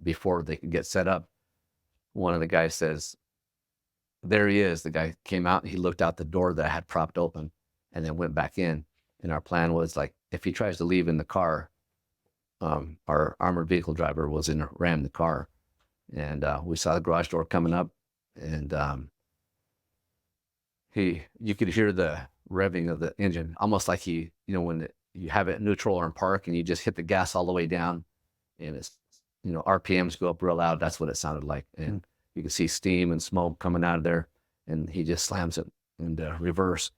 before they could get set up, one of the guys says, there he is. The guy came out and he looked out the door that I had propped open and then went back in. And our plan was like, if he tries to leave in the car, our armored vehicle driver was in ram the car. And we saw the garage door coming up, and you could hear the revving of the engine, almost like when you have it neutral or in park and you just hit the gas all the way down and it's, RPMs go up real loud. That's what it sounded like. And you can see steam and smoke coming out of there, and he just slams it into reverse,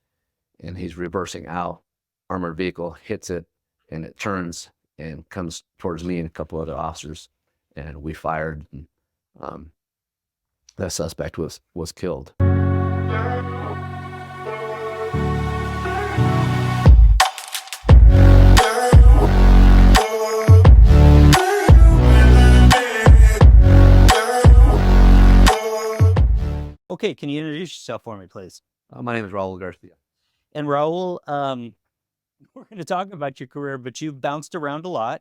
and he's reversing out. Armored vehicle hits it, and it turns and comes towards me and a couple other officers, and we fired. And, that suspect was killed. Okay, can you introduce yourself for me, please? My name is Raul Garcia. And Raul, we're going to talk about your career, but you've bounced around a lot.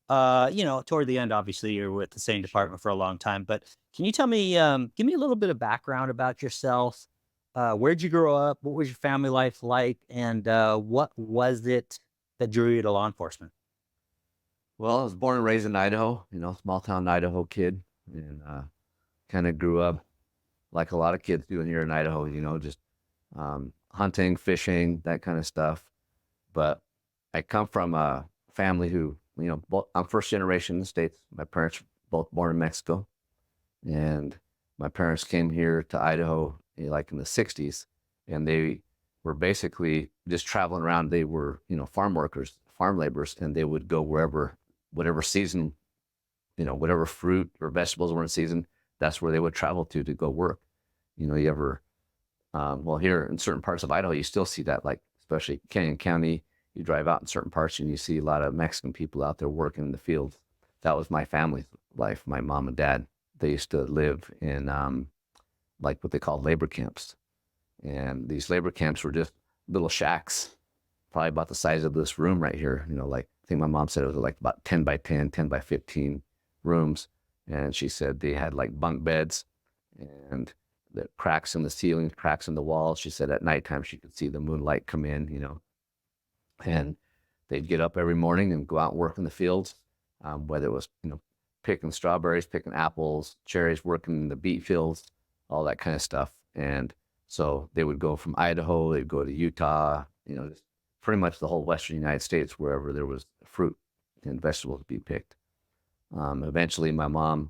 Toward the end, obviously, you're with the same department for a long time. But can you tell me, give me a little bit of background about yourself? Where'd you grow up? What was your family life like? And what was it that drew you to law enforcement? Well, I was born and raised in Idaho, small town Idaho kid, and kind of grew up like a lot of kids do here in Idaho, just hunting, fishing, that kind of stuff. But I come from a family who, I'm first generation in the States. My parents were both born in Mexico, and my parents came here to Idaho like in the 60s, and they were basically just traveling around. They were, farm workers, farm laborers, and they would go whatever season, whatever fruit or vegetables were in season, that's where they would travel to go work. Here in certain parts of Idaho, you still see that, like especially Cassia County. You drive out in certain parts and you see a lot of Mexican people out there working in the fields. That was my family's life. My mom and dad, they used to live in like what they call labor camps. And these labor camps were just little shacks, probably about the size of this room right here. Like I think my mom said it was like about 10 by 10, 10 by 15 rooms. And she said they had like bunk beds and the cracks in the ceiling, cracks in the walls. She said at nighttime she could see the moonlight come in, and they'd get up every morning and go out and work in the fields, whether it was, picking strawberries, picking apples, cherries, working in the beet fields, all that kind of stuff. And so they would go from Idaho, they'd go to Utah, just pretty much the whole Western United States, wherever there was fruit and vegetables to be picked. Eventually my mom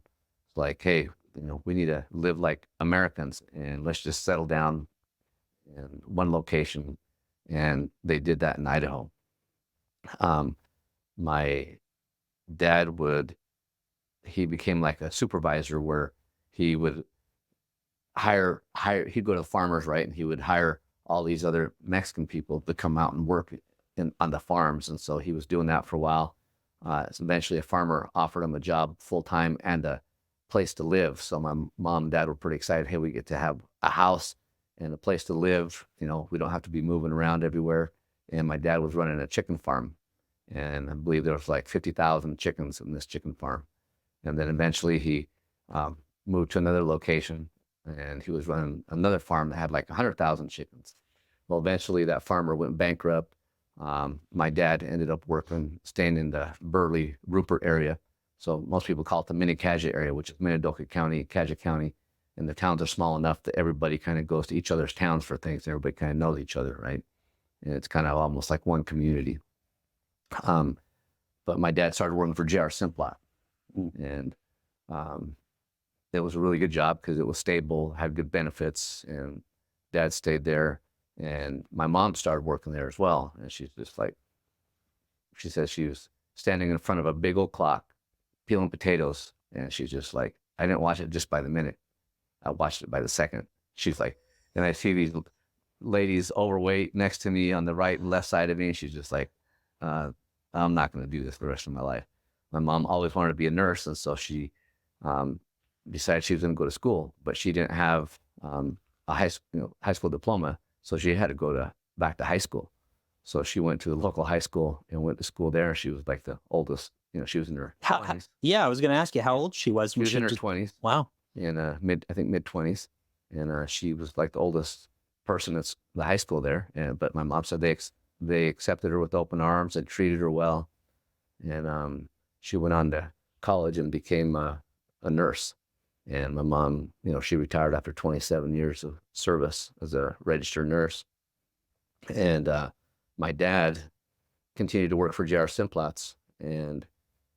was like, hey, we need to live like Americans and let's just settle down in one location. And they did that in Idaho. My dad he became like a supervisor where he would he'd go to the farmers, right? And he would hire all these other Mexican people to come out and work on the farms. And so he was doing that for a while. So eventually a farmer offered him a job full time and a place to live. So my mom and dad were pretty excited. Hey, we get to have a house and a place to live. We don't have to be moving around everywhere. And my dad was running a chicken farm. And I believe there was like 50,000 chickens in this chicken farm. And then eventually he moved to another location and he was running another farm that had like 100,000 chickens. Well, eventually that farmer went bankrupt. My dad ended up staying in the Burley, Rupert area. So most people call it the mini Cassia area, which is Minidoka County, Cassia County. And the towns are small enough that everybody kind of goes to each other's towns for things. Everybody kind of knows each other, right? And it's kind of almost like one community. But my dad started working for J.R. Simplot. And it was a really good job because it was stable, had good benefits, and dad stayed there. And my mom started working there as well. And she's just like, she says she was standing in front of a big old clock, peeling potatoes. And she's just like, I didn't watch it just by the minute. I watched it by the second. She's like, and I see these ladies overweight next to me on the right and left side of me. And she's just like, I'm not going to do this the rest of my life. My mom always wanted to be a nurse. And so she decided she was going to go to school, but she didn't have a high school diploma. So she had to go back to high school. So she went to the local high school and went to school there. She was like the oldest She was in her How, 20s. yeah, I was going to ask you how old she was She when was she in her just, 20s, wow. in I think mid 20s, and she was like the oldest person at the high school there. And but my mom said they accepted her with open arms and treated her well, and she went on to college and became a nurse. And my mom, she retired after 27 years of service as a registered nurse. And my dad continued to work for J.R. Simplot's, and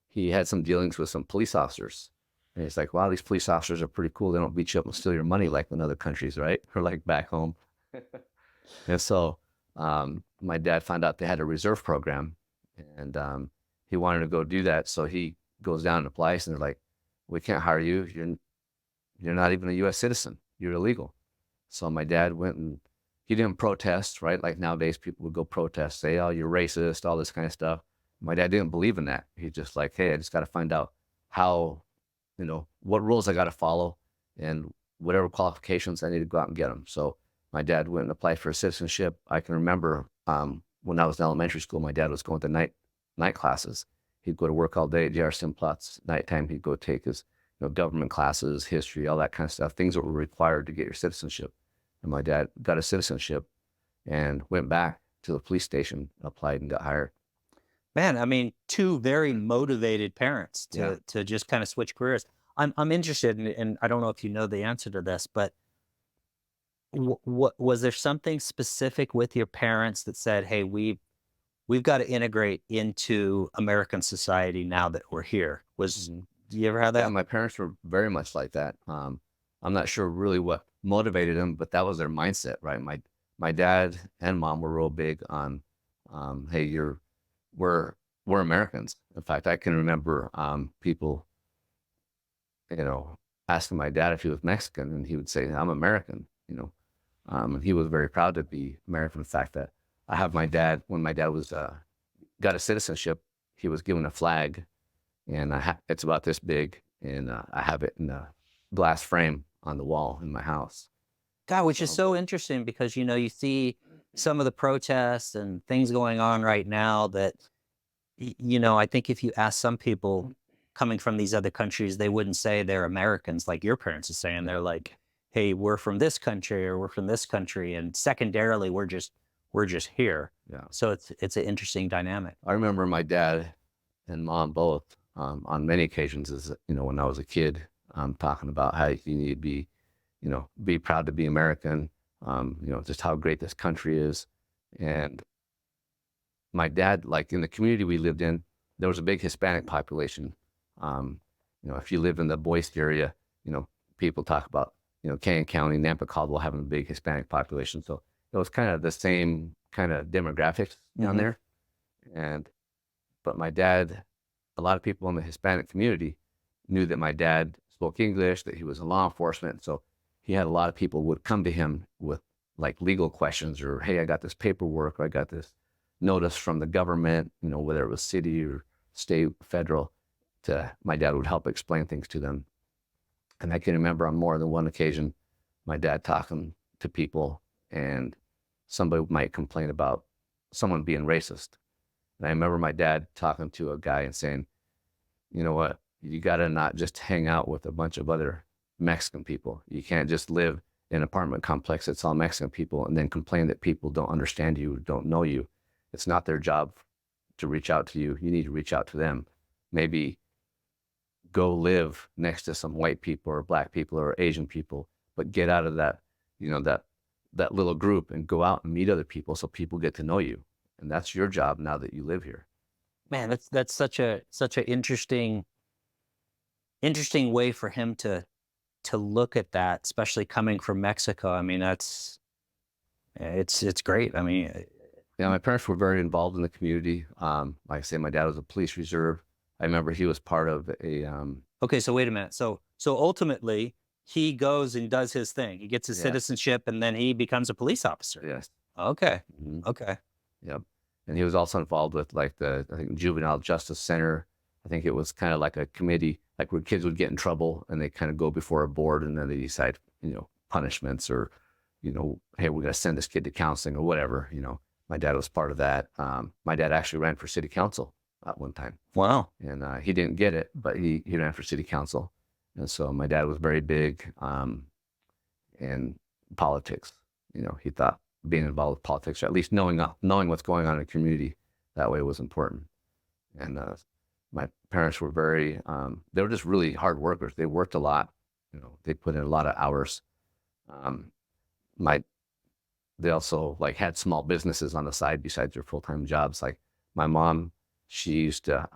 he had some dealings with some police officers. And he's like, wow, these police officers are pretty cool. They don't beat you up and steal your money like in other countries, right? Or like back home. And so my dad found out they had a reserve program, and he wanted to go do that. So he goes down and applies, and they're like, we can't hire you. You're not even a U.S. citizen. You're illegal. So my dad went, and he didn't protest, right? Like nowadays people would go protest, say, oh, you're racist, all this kind of stuff. My dad didn't believe in that. He's just like, hey, I just got to find out how, what rules I got to follow, and whatever qualifications I need to go out and get them. So my dad went and applied for citizenship. I can remember when I was in elementary school, my dad was going to night classes. He'd go to work all day at J.R. Simplot's. Nighttime, he'd go take his government classes, history, all that kind of stuff, things that were required to get your citizenship. And my dad got a citizenship and went back to the police station, applied, and got hired. Man, I mean, two very motivated parents to just kind of switch careers. I'm interested in, and I don't know if you know the answer to this, but what was there something specific with your parents that said, hey, we've got to integrate into American society now that we're here? Do you ever have that? Yeah, my parents were very much like that. I'm not sure really what motivated them, but that was their mindset, right? My dad and mom were real big on, hey, we're Americans. In fact, I can remember people, asking my dad if he was Mexican, and he would say, I'm American, and he was very proud to be American. In fact, that I have my dad, when my dad was got a citizenship, he was given a flag, and it's about this big, and I have it in a glass frame on the wall in my house. God, which is so interesting because, you see some of the protests and things going on right now that, I think if you ask some people coming from these other countries, they wouldn't say they're Americans like your parents are saying. They're like, hey, we're from this country or we're from this country. And secondarily, we're just here. Yeah. So it's an interesting dynamic. I remember my dad and mom both on many occasions, when I was a kid, talking about how you need to be proud to be American, just how great this country is. And my dad, like in the community we lived in, there was a big Hispanic population. If you live in the Boise area, people talk about, Cassia County, Nampa, Caldwell having a big Hispanic population. So it was kind of the same kind of demographics down there. But my dad, a lot of people in the Hispanic community knew that my dad spoke English, that he was in law enforcement. So he had a lot of people would come to him with like legal questions, or, hey, I got this paperwork, or I got this notice from the government, whether it was city or state, federal, my dad would help explain things to them. And I can remember on more than one occasion, my dad talking to people, and somebody might complain about someone being racist. And I remember my dad talking to a guy and saying, you know what, you got to not just hang out with a bunch of other Mexican people. You can't just live in an apartment complex that's all Mexican people and then complain that people don't understand you, don't know you. It's not their job to reach out to you. You need to reach out to them. Maybe go live next to some white people or black people or Asian people, but get out of that, that little group and go out and meet other people so people get to know you. And that's your job now that you live here. Man, that's such a interesting way for him to look at that, especially coming from Mexico. I mean, it's great. I mean, yeah, my parents were very involved in the community. Like I say, my dad was a police reserve. I remember he was part of a. Okay, so wait a minute. So ultimately, he goes and does his thing. He gets his citizenship, and then he becomes a police officer. Yes. Okay. Mm-hmm. Okay. Yep. And he was also involved with like I think Juvenile Justice Center. I think it was kind of like a committee, like where kids would get in trouble and they kind of go before a board, and then they decide, punishments, or, hey, we're going to send this kid to counseling or whatever. My dad was part of that. My dad actually ran for city council at one time. Wow. And he didn't get it, but he ran for city council. And so my dad was very big in politics. You know, he thought being involved with politics, or at least knowing what's going on in the community, that way was important. And my parents were very, they were just really hard workers. They worked a lot. You know, they put in a lot of hours. They also like had small businesses on the side besides their full-time jobs. Like my mom, she used to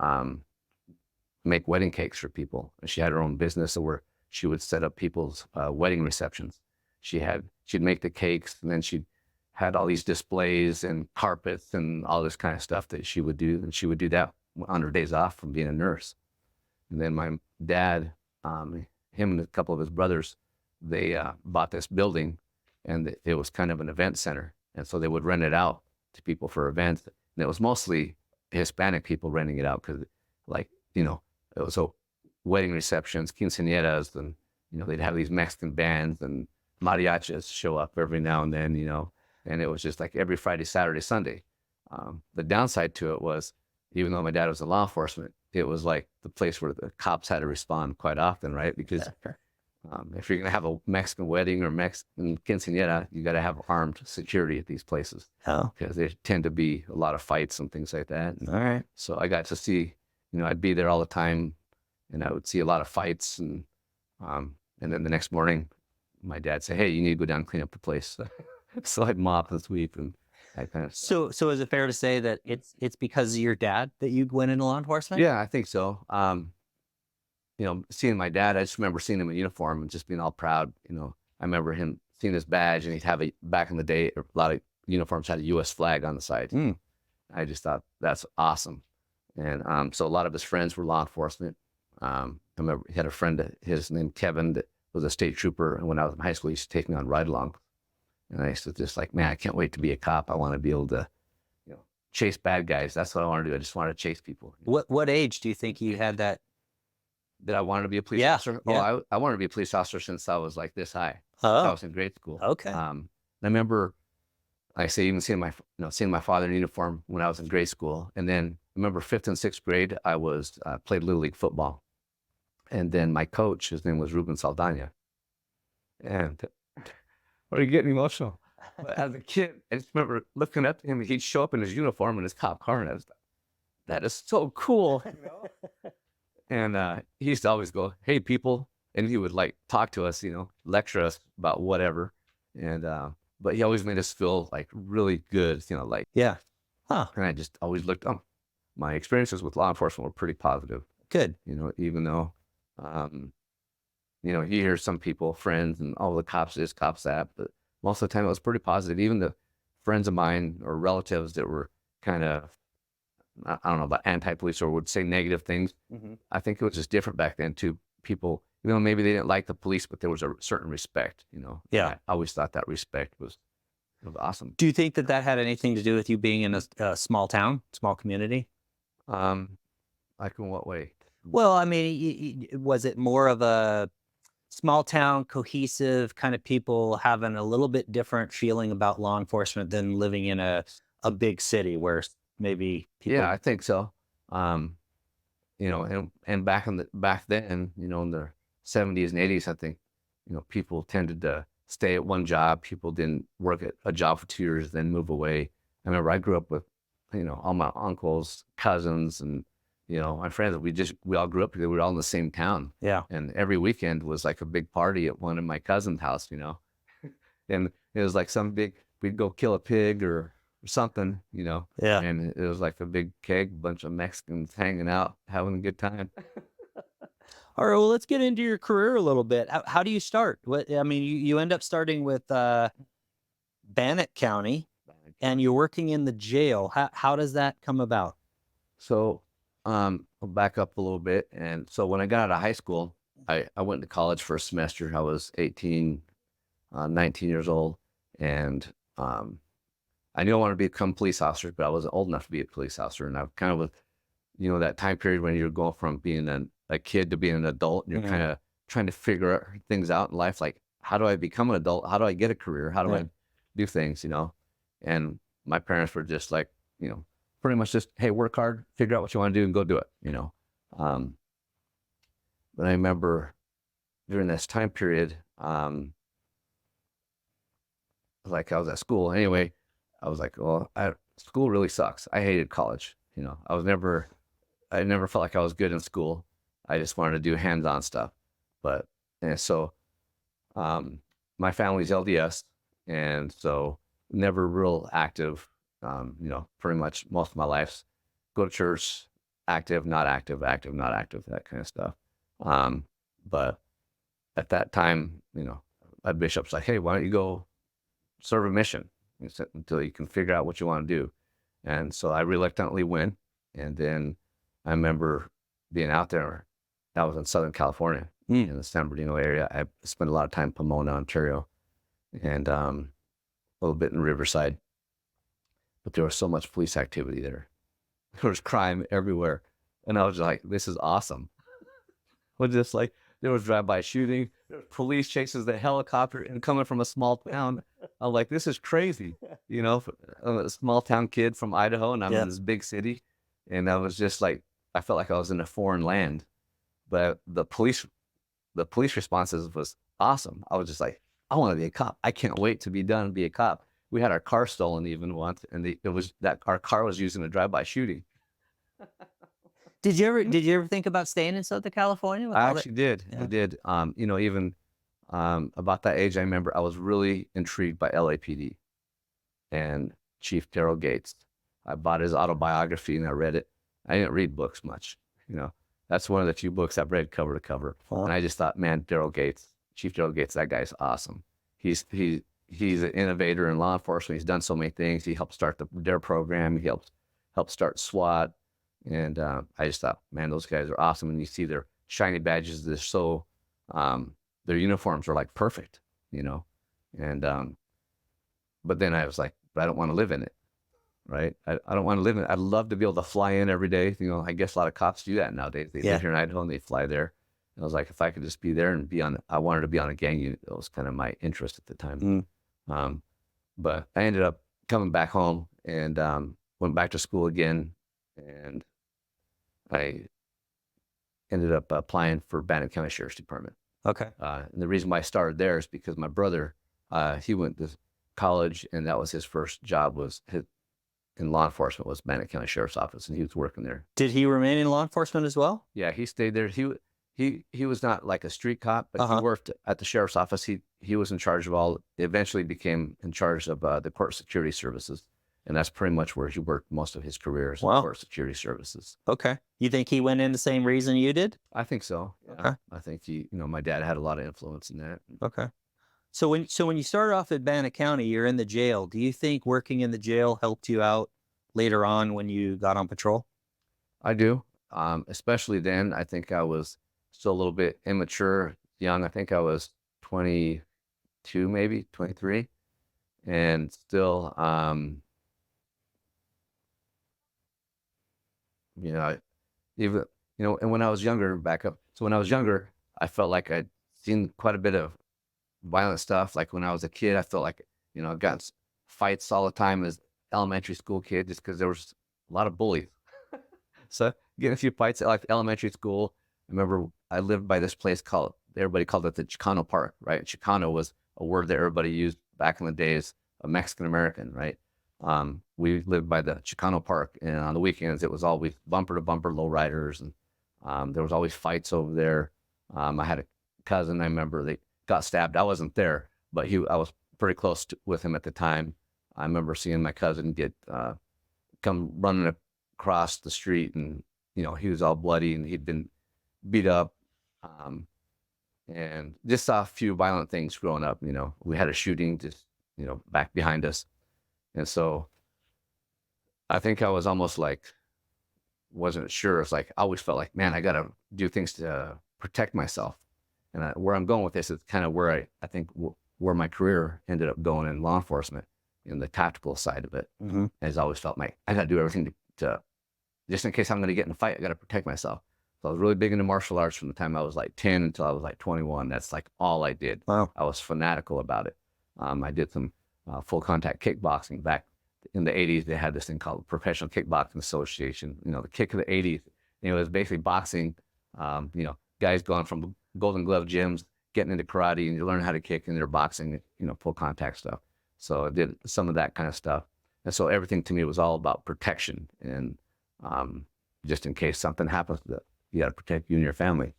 make wedding cakes for people. And she had her own business where she would set up people's wedding receptions. She'd make the cakes, and then she had all these displays and carpets and all this kind of stuff that she would do. And she would do that on her days off from being a nurse. And then my dad, him and a couple of his brothers, they bought this building, and it was kind of an event center. And so they would rent it out to people for events. And it was mostly Hispanic people renting it out because, like, you know, it was wedding receptions, quinceañeras, and, you know, they'd have these Mexican bands and mariachis show up every now and then, you know, and it was just like every Friday, Saturday, Sunday. The downside to it was, even though my dad was in law enforcement, it was like the place where the cops had to respond quite often, right? Because if you're going to have a Mexican wedding or Mexican quinceañera, you got to have armed security at these places. Oh, Because there tend to be a lot of fights and things like that. all right. So I got to see, you know, I'd be there all the time, and I would see a lot of fights. And then the next morning, my dad said, "Hey, you need to go down and clean up the place." So I'd mop and sweep and that kind of stuff. So is it fair to say that it's because of your dad that you went into law enforcement? Yeah, I think so. You know, seeing my dad, I just remember seeing him in uniform and just being all proud. You know, I remember him seeing his badge, and he'd have back in the day, a lot of uniforms had a U.S. flag on the side. Mm. I just thought that's awesome. And so a lot of his friends were law enforcement. I remember he had a friend of his named Kevin that was a state trooper. And when I was in high school, he used to take me on ride-alongs. And I used to just like, man, I can't wait to be a cop. I want to be able to, you know, chase bad guys. That's what I want to do. I just want to chase people. What age do you think you had that? That I wanted to be a police Yeah, officer? yeah. Oh, I wanted to be a police officer since I was like this high. I Oh, was in grade school. okay. I remember, like I say, even seeing my father in uniform when I was in grade school. And then I remember 5th and 6th grade, I was played Little League football. And then my coach, his name was Ruben Saldana. And are you getting emotional? But as a kid, I just remember looking up to him. He'd show up in his uniform in his cop car, and I was like, that is so cool. You know? And he used to always go, "Hey, people," and he would like talk to us, you know, lecture us about whatever. And but he always made us feel like really good, you know, like. Yeah. Huh. And I just always looked. My experiences with law enforcement were pretty positive. Good. You know, even though, you know, you hear some people, friends, and the cops this, cops that, but most of the time it was pretty positive. Even the friends of mine or relatives that were kind of, I don't know about anti-police or would say negative things. Mm-hmm. I think it was just different back then too. People, you know, maybe they didn't like the police, but there was a certain respect, you know. Yeah. I always thought that respect was awesome. Do you think that had anything to do with you being in a small town, small community? Like in what way? Well, I mean, was it more of a small town, cohesive kind of people having a little bit different feeling about law enforcement than living in a big city where maybe people... Yeah, I think so. You know, and back then, you know, in the 70s and 80s, I think, you know, people tended to stay at one job. People didn't work at a job for 2 years, then move away. I remember I grew up with, you know, all my uncles, cousins, and, you know, my friends. We all grew up together. We were all in the same town. Yeah. And every weekend was like a big party at one of my cousin's house, you know. And it was like we'd go kill a pig or something, you know. Yeah. And it was like a big keg, bunch of Mexicans hanging out, having a good time. All right, well, let's get into your career a little bit. How do you start? I mean, you end up starting with Bannock County, and you're working in the jail. How does that come about? So I'll back up a little bit. And so when I got out of high school, I went to college for a semester. I was 18, 19 years old. And I knew I wanted to become a police officer, but I wasn't old enough to be a police officer. And I kind of was, you know, that time period when you're going from being a kid to being an adult, and you're kind of trying to figure things out in life. Like, how do I become an adult? How do I get a career? How do I do things, you know? And my parents were just like, you know, pretty much just, hey, work hard, figure out what you want to do and go do it, But I remember during this time period, like I was at school anyway, I was like, well, school really sucks. I hated college. I never felt like I was good in school. I just wanted to do hands-on stuff. But, and so, my family's LDS, and so never real active, pretty much most of my life. Go to church, active, not active, active, not active, that kind of stuff. But at that time, my bishop's like, hey, why don't you go serve a mission until you can figure out what you want to do? And so I reluctantly went. And then I remember being out there. I was in Southern California, in the San Bernardino area. I spent a lot of time in Pomona, Ontario, and a little bit in Riverside. But there was so much police activity there. There was crime everywhere. And I was like, this is awesome. Well, just like, there was drive-by shooting, there was police chases the helicopter and coming from a small town. I was like, this is crazy. I'm a small town kid from Idaho, and I'm in this big city. And I was just like, I felt like I was in a foreign land. But the police responses was awesome. I was just like, I want to be a cop. I can't wait to be done and be a cop. We had our car stolen even once, and our car was used in a drive-by shooting. Did you ever think about staying in Southern California? I actually did. Yeah. I did. Even about that age, I remember I was really intrigued by LAPD and Chief Daryl Gates. I bought his autobiography and I read it. I didn't read books much. That's one of the few books I've read cover to cover. Wow. And I just thought, man, Chief Daryl Gates, that guy's awesome. He's an innovator in law enforcement. He's done so many things. He helped start the DARE program. He helped start SWAT. And I just thought, man, those guys are awesome. And you see their shiny badges. They're so, their uniforms are like perfect, And but then I was like, but I don't want to live in it, right? I don't want to live in it. I'd love to be able to fly in every day. I guess a lot of cops do that nowadays. They live here in Idaho and they fly there. And I was like, if I could just be there and I wanted to be on a gang unit. That was kind of my interest at the time. But I ended up coming back home and went back to school again. And I ended up applying for Bannock County Sheriff's Department. Okay. And the reason why I started there is because my brother, he went to college, and that was his first job in law enforcement was Bannock County Sheriff's Office, and he was working there. Did he remain in law enforcement as well? Yeah, he stayed there. He was not like a street cop, but he worked at the sheriff's office. He was in charge of eventually became in charge of the court security services. And that's pretty much where he worked most of his career is in court security services. Okay. You think he went in the same reason you did? I think so. Yeah. Okay. I think my dad had a lot of influence in that. Okay. So when you started off at Bannock County, you're in the jail. Do you think working in the jail helped you out later on when you got on patrol? I do. Especially then, I think I was still a little bit immature, young. I think I was 22, maybe 23, and still, and when I was younger, when I was younger, I felt like I'd seen quite a bit of violent stuff. Like when I was a kid, I felt like, I got in fights all the time as elementary school kid, just because there was a lot of bullies. So getting a few fights at like elementary school. I remember I lived by this place everybody called it the Chicano Park, right? Chicano was a word that everybody used back in the days, a Mexican American, right? We lived by the Chicano Park, and on the weekends it was always bumper to bumper lowriders, and there was always fights over there. I had a cousin, I remember they got stabbed. I wasn't there, but I was pretty close with him at the time. I remember seeing my cousin come running across the street, and he was all bloody and he'd been beat up, and just saw a few violent things growing up. We had a shooting just back behind us. And so I think I was almost like, wasn't sure. It's like, I always felt like, man, I got to do things to protect myself. And where I'm going with this is kind of where I think where my career ended up going in law enforcement, in the tactical side of it. Mm-hmm. As I always felt I got to do everything to, just in case I'm going to get in a fight, I got to protect myself. So I was really big into martial arts from the time I was like 10 until I was like 21. That's like all I did. Wow. I was fanatical about it. I did some full contact kickboxing back in the 80s, they had this thing called Professional Kickboxing Association. The kick of the 80s, it was basically boxing. Guys going from Golden Glove gyms, getting into karate, and you learn how to kick, and they're boxing, full contact stuff. So I did some of that kind of stuff. And so everything to me was all about protection. And just in case something happens, you got to protect you and your family.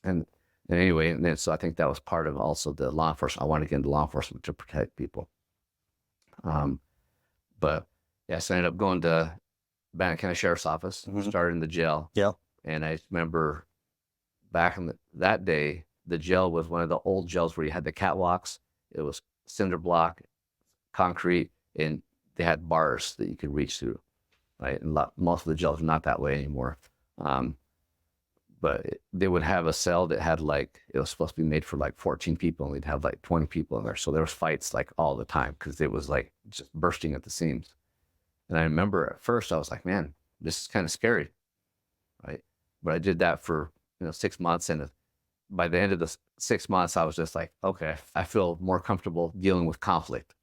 And anyway, and then so I think that was part of also the law enforcement. I wanted to get into law enforcement to protect people. But yes, I ended up going to Bannock County Sheriff's Office, started in the jail. Yeah. And I remember back in that day, the jail was one of the old jails where you had the catwalks. It was cinder block, concrete, and they had bars that you could reach through, right? And most of the jails are not that way anymore. But they would have a cell that had it was supposed to be made for 14 people, and we'd have 20 people in there. So there was fights all the time because it was just bursting at the seams. And I remember at first I was like, man, this is kind of scary, right? But I did that for 6 months, and by the end of the 6 months, I was just like, okay, I feel more comfortable dealing with conflict.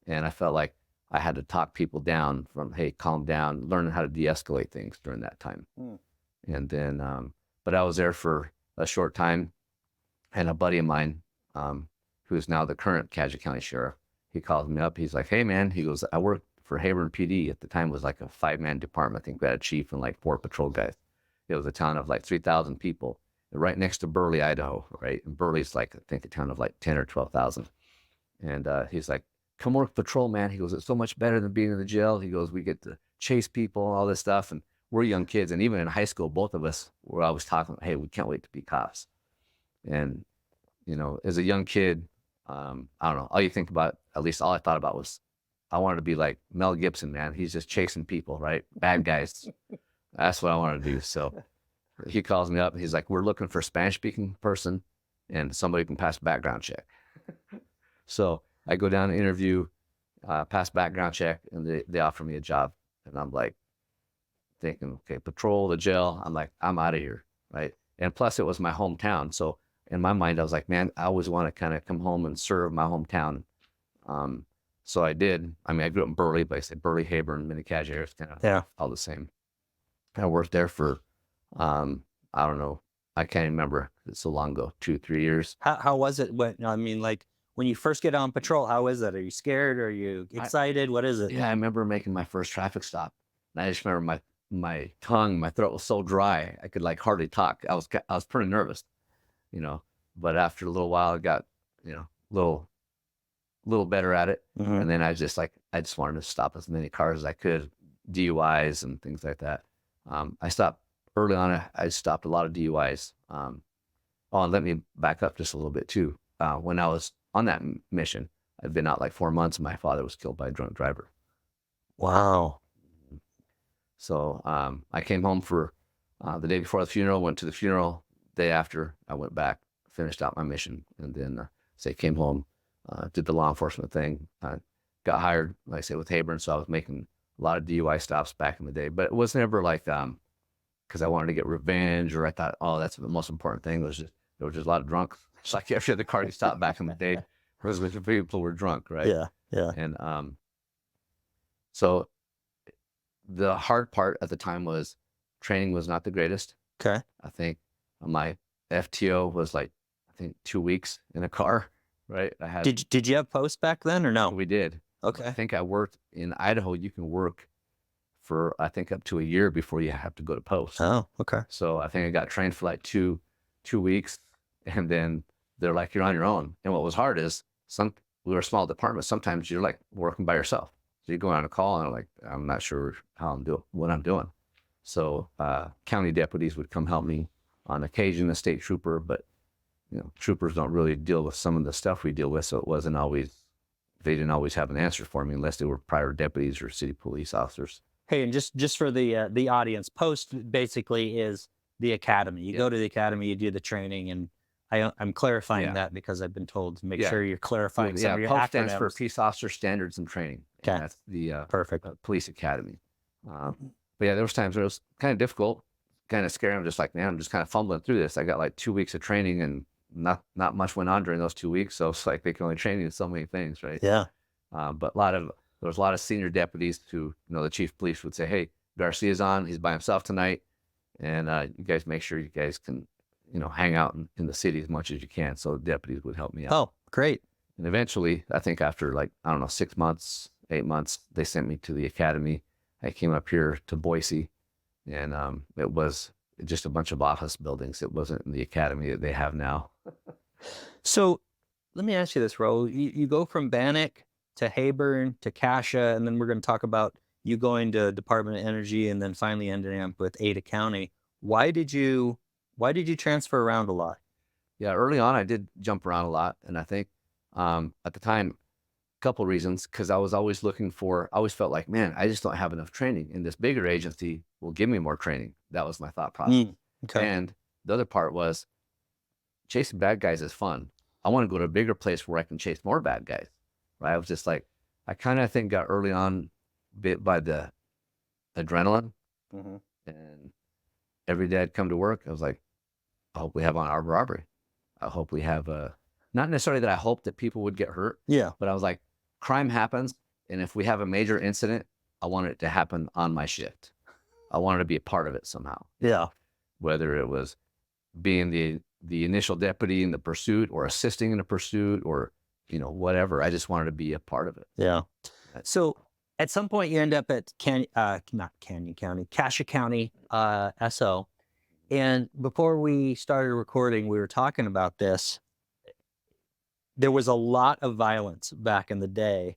And I felt like I had to talk people down from, hey, calm down, learning how to de-escalate things during that time. And then, but I was there for a short time, and a buddy of mine, who's now the current Cassia County Sheriff, he calls me up. He's like, hey, man, he goes, I worked for Harrowing PD. At the time, it was a 5-man department. I think we had a chief and 4 patrol guys. It was a town of 3,000 people, right next to Burley, Idaho, right? And Burley's I think a town of 10 or 12,000. And he's like, come work patrol, man. He goes, it's so much better than being in the jail. He goes, we get to chase people and all this stuff. And we're young kids. And even in high school, both of us were always talking, hey, we can't wait to be cops. And, as a young kid, I don't know, all you think about, at least all I thought about was, I wanted to be like Mel Gibson, man. He's just chasing people, right? Bad guys. That's what I wanted to do. So he calls me up. And he's like, we're looking for a Spanish-speaking person and somebody who can pass a background check. So I go down and interview, pass background check, and they offer me a job. And I'm thinking, okay, patrol, the jail. I'm out of here, right? And plus, it was my hometown. So in my mind, I was like, man, I always want to kind of come home and serve my hometown. So I did. I grew up in Burley, but I said Burley, Heyburn, Mini-Cassia area, it's kind of all the same. I worked there for, I don't know, I can't remember. It's so long ago, 2-3 years. How was it? When you first get on patrol, how is it? Are you scared? Are you excited? What is it? Yeah, I remember making my first traffic stop. And I just remember my tongue, my throat was so dry, I could hardly talk. I was pretty nervous, but after a little while, I got, little better at it. And then I just wanted to stop as many cars as I could, DUIs and things like that. I stopped early on. I stopped a lot of DUIs. And let me back up just a little bit too. When I was on that mission, I'd been out 4 months, and my father was killed by a drunk driver. Wow. So I came home for the day before the funeral, went to the funeral. Day after, I went back, finished out my mission, and then came home, did the law enforcement thing. Got hired, like I say, with Heyburn, so I was making a lot of DUI stops back in the day. But it was never because I wanted to get revenge, or I thought, oh, that's the most important thing. There was just a lot of drunks. It's like every other car you stopped back in the day, because people were drunk, right? Yeah. And so the hard part at the time was training was not the greatest. Okay. I think my FTO was 2 weeks in a car, right? Did you have posts back then or no? We did. Okay. I think I worked in Idaho. You can work for, I think, up to a year before you have to go to post. Oh, okay. So I think I got trained for 2 weeks, and then they're like, you're on your own. And what was hard is we were a small department. Sometimes you're working by yourself. So you go on a call and I'm not sure what I'm doing. So county deputies would come help me, on occasion a state trooper, but troopers don't really deal with some of the stuff we deal with. So they didn't always have an answer for me unless they were prior deputies or city police officers. Hey, and just for the audience, post basically is the academy. You go to the academy, you do the training, and I'm clarifying that because I've been told to make sure you're clarifying some of your post acronyms. stands for Peace Officer Standards and Training. Okay. And that's the Perfect. police academy. But there was times where it was kind of difficult, kind of scary. I'm just man, I'm just kind of fumbling through this. I got 2 weeks of training, and not much went on during those 2 weeks. So it's they can only train you in so many things, right? Yeah. But a lot of there was a lot of senior deputies who, the chief of police would say, "Hey, Garcia's on. He's by himself tonight, and you guys make sure you guys can, hang out in the city as much as you can." So deputies would help me out. Oh, great. And eventually, I think after like, I don't know, 6 months, 8 months, they sent me to the academy. I came up here to Boise, and it was just a bunch of office buildings. It wasn't the academy that they have now. So let me ask you this, Raul. You go from Bannock to Heyburn to Cassia, and then we're going to talk about you going to Department of Energy and then finally ending up with Ada County. Why did you transfer around a lot? Yeah, early on, I did jump around a lot. And I think at the time, a couple reasons, because I was always I always felt like, man, I just don't have enough training. And this bigger agency will give me more training. That was my thought process. Okay. And the other part was chasing bad guys is fun. I want to go to a bigger place where I can chase more bad guys. Right? I was just like, I kind of think got early on bit by the adrenaline. And every day I'd come to work, I was like, I hope we have an armed robbery. I hope we have not necessarily that I hoped that people would get hurt. Yeah. But I was like, crime happens. And if we have a major incident, I want it to happen on my shift. I wanted to be a part of it somehow. Yeah. Whether it was being the initial deputy in the pursuit or assisting in the pursuit or, whatever. I just wanted to be a part of it. Yeah. So at some point you end up at Cassia County, SO. And before we started recording, we were talking about this. There was a lot of violence back in the day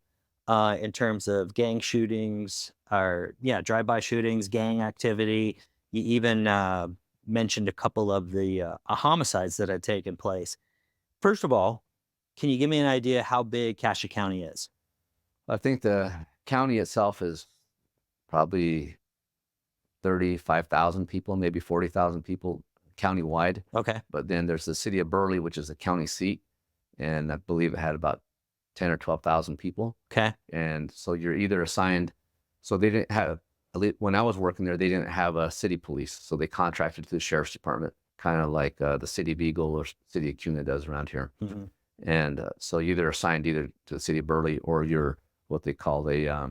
in terms of gang shootings drive-by shootings, gang activity. You even mentioned a couple of the homicides that had taken place. First of all, can you give me an idea how big Cassia County is? I think the county itself is probably 35,000 people, maybe 40,000 people countywide. Okay. But then there's the city of Burley, which is the county seat. And I believe it had about 10 or 12,000 people. Okay. And so you're either assigned, so they didn't have, when I was working there, they didn't have a city police. So they contracted to the sheriff's department, kind of like the city of Eagle or city of Cuna does around here. And so you're either assigned either to the city of Burley or you're what they call a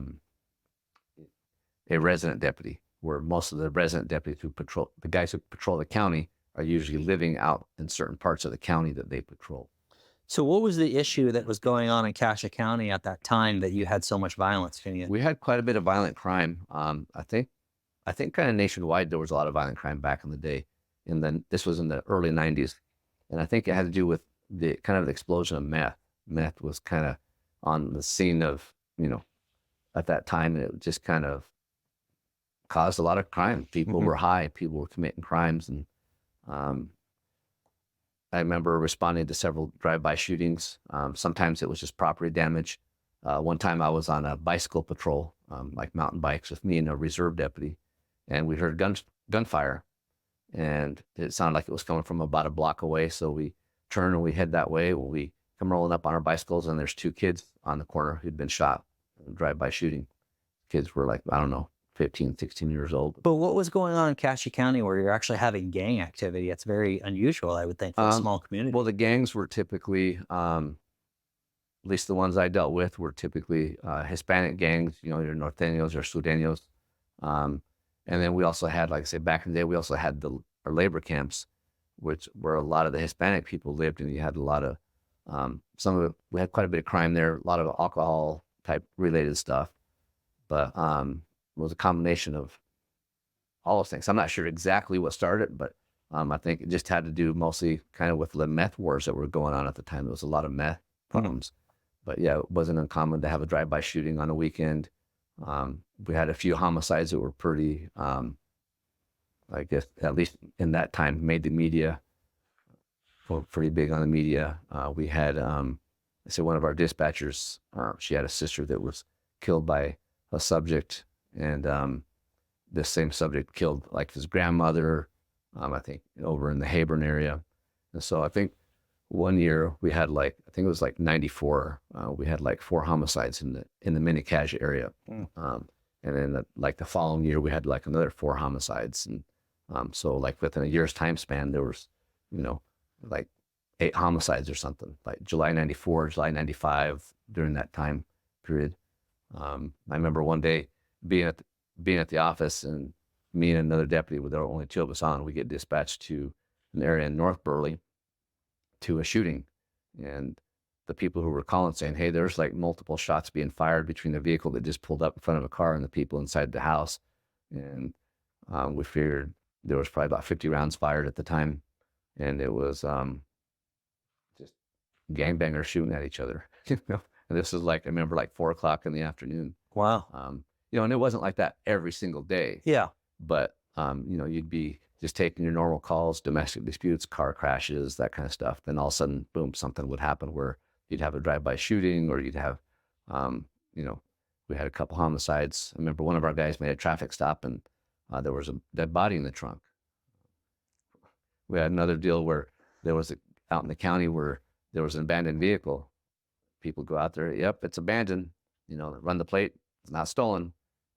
resident deputy, where most of the resident deputies the guys who patrol the county are usually living out in certain parts of the county that they patrol. So what was the issue that was going on in Cassia County at that time that you had so much violence? We had quite a bit of violent crime. I think kind of nationwide, there was a lot of violent crime back in the day. And then this was in the early 90s. And I think it had to do with the kind of the explosion of meth. Meth was kind of on the scene of, at that time, and it just kind of caused a lot of crime. People were high, people were committing crimes. And I remember responding to several drive-by shootings. Sometimes it was just property damage. One time I was on a bicycle patrol, like mountain bikes, with me and a reserve deputy, and we heard gunfire, and it sounded like it was coming from about a block away. So we turn and we head that way. Well, we come rolling up on our bicycles, and there's two kids on the corner who'd been shot in a drive-by shooting. Kids were like, I don't know, 15, 16 years old. But what was going on in Cassia County where you're actually having gang activity? It's very unusual, I would think, for a small community. Well, the gangs were typically, at least the ones I dealt with, were typically Hispanic gangs, your Norteños or Sureños. And then we also had, like I say, back in the day, we also had our labor camps, where a lot of the Hispanic people lived, and you had a lot of, we had quite a bit of crime there, a lot of alcohol type related stuff. But it was a combination of all those things. I'm not sure exactly what started, but I think it just had to do mostly kind of with the meth wars that were going on at the time. There was a lot of meth problems. But yeah, it wasn't uncommon to have a drive-by shooting on a weekend. We had a few homicides that were pretty, I guess, at least in that time, made the media, were pretty big on the media. We had, one of our dispatchers, she had a sister that was killed by a subject, and this same subject killed like his grandmother, I think over in the Heyburn area. And so I think one year we had I think it was like 94, we had like 4 homicides in the Mini-Cassia area. And then the following year we had like another 4 homicides. And so like within a year's time span, there was, like 8 homicides or something, like July 94, July 95, during that time period. I remember one day being at the office, and me and another deputy, with there were only two of us on, we get dispatched to an area in North Burley to a shooting. And the people who were calling saying, hey, there's like multiple shots being fired between the vehicle that just pulled up in front of a car and the people inside the house. And we figured there was probably about 50 rounds fired at the time. And it was just gangbangers shooting at each other. You know? And this was like, I remember like 4 o'clock in the afternoon. Wow. You know, and it wasn't like that every single day. Yeah. But, you know, you'd be just taking your normal calls, domestic disputes, car crashes, that kind of stuff. Then all of a sudden, boom, something would happen where you'd have a drive-by shooting, or you'd have, you know, we had a couple homicides. I remember one of our guys made a traffic stop, and there was a dead body in the trunk. We had another deal where there was out in the county where there was an abandoned vehicle. People go out there, yep, it's abandoned, you know, run the plate, it's not stolen.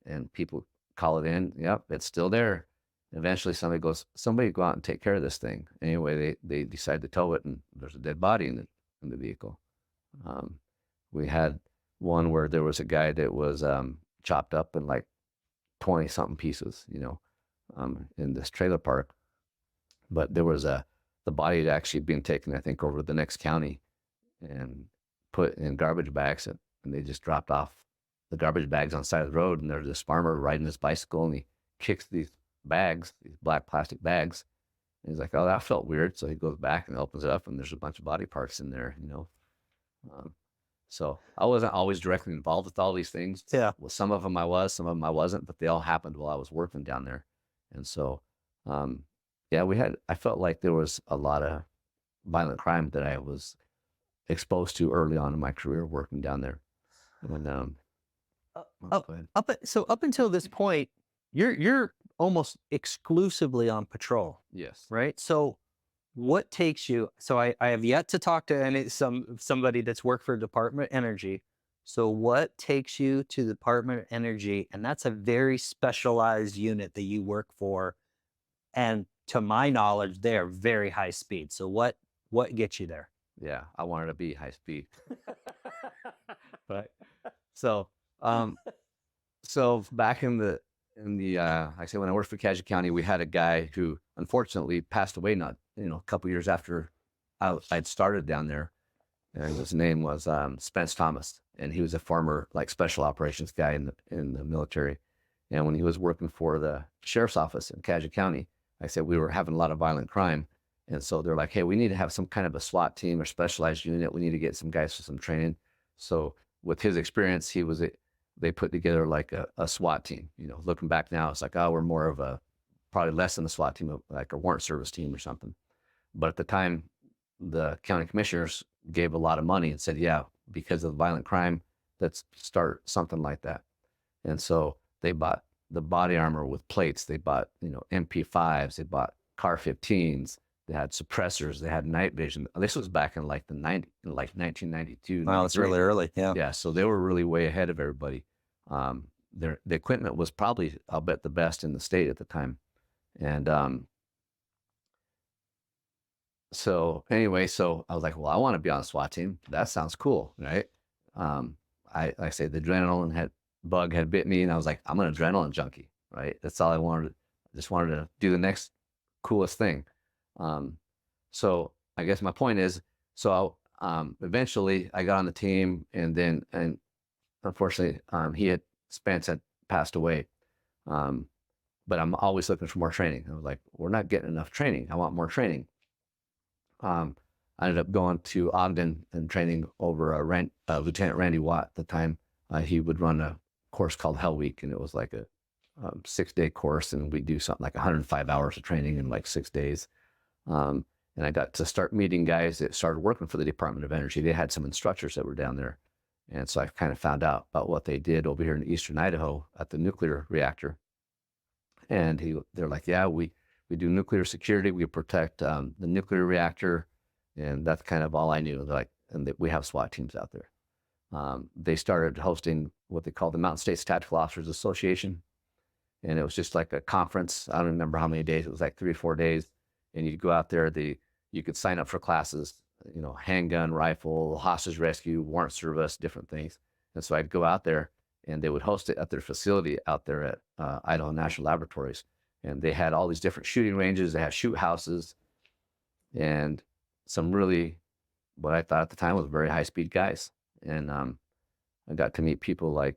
And people call it in, yep, it's still there. Eventually somebody go out and take care of this thing. Anyway, they decide to tow it, and there's a dead body in the vehicle. We had one where there was a guy that was chopped up in like 20 something pieces, you know, in this trailer park. But there was the body had actually been taken, I think, over to the next county and put in garbage bags, and they just dropped off the garbage bags on the side of the road. And there's this farmer riding his bicycle, and he kicks these bags, these black plastic bags. And he's like, oh, that felt weird. So he goes back and opens it up, and there's a bunch of body parts in there, you know. So I wasn't always directly involved with all these things. Yeah. Well, some of them I was, some of them I wasn't, but they all happened while I was working down there. And so, yeah, I felt like there was a lot of violent crime that I was exposed to early on in my career working down there. And, go ahead. Up until this point, you're almost exclusively on patrol, Yes. right? So what takes you? So I have yet to talk to somebody that's worked for Department of Energy. So what takes you to the Department of Energy? And that's a very specialized unit that you work for. And to my knowledge, they're very high speed. So what gets you there? Yeah, I wanted to be high speed. But so back in the like I say, when I worked for Cassia County, we had a guy who unfortunately passed away a couple years after I'd started down there. And his name was Spence Thomas, and he was a former like special operations guy in the military. And when he was working for the sheriff's office in Cassia County, like I said, we were having a lot of violent crime. And so they're like, hey, we need to have some kind of a SWAT team or specialized unit. We need to get some guys for some training. So with his experience, they put together like a SWAT team. You know, looking back now, it's like, oh, we're more of probably less than a SWAT team, like a warrant service team or something. But at the time, the county commissioners gave a lot of money and said, yeah, because of violent crime, let's start something like that. And so they bought the body armor with plates. They bought, MP5s. They bought CAR 15s. They had suppressors. They had night vision. This was back in like 1992. Wow, that's really early. Yeah. Yeah. So they were really way ahead of everybody. The equipment was probably, I'll bet, the best in the state at the time. And so anyway, so I was like, well, I want to be on a SWAT team. That sounds cool, right? Like I say, the adrenaline bug had bit me, and I was like, I'm an adrenaline junkie, right? That's all I wanted. I just wanted to do the next coolest thing. So I guess my point is, so eventually I got on the team, and unfortunately, Spence had passed away. But I'm always looking for more training. I was like, we're not getting enough training. I want more training. I ended up going to Ogden and training over Lieutenant Randy Watt at the time. He would run a course called Hell Week, and it was like a 6-day course, and we do something like 105 hours of training in like 6 days. And I got to start meeting guys that started working for the Department of Energy. They had some instructors that were down there. And so I kind of found out about what they did over here in eastern Idaho at the nuclear reactor. And they're like, yeah, we do nuclear security. We protect the nuclear reactor. And that's kind of all I knew. They're like, we have SWAT teams out there. They started hosting what they call the Mountain States Tactical Officers Association. And it was just like a conference. I don't remember how many days. It was like 3 or 4 days. And you'd go out there, you could sign up for classes, handgun, rifle, hostage rescue, warrant service, different things. And so I'd go out there, and they would host it at their facility out there at Idaho National Laboratories. And they had all these different shooting ranges. They had shoot houses and some really, what I thought at the time was very high speed guys. And I got to meet people like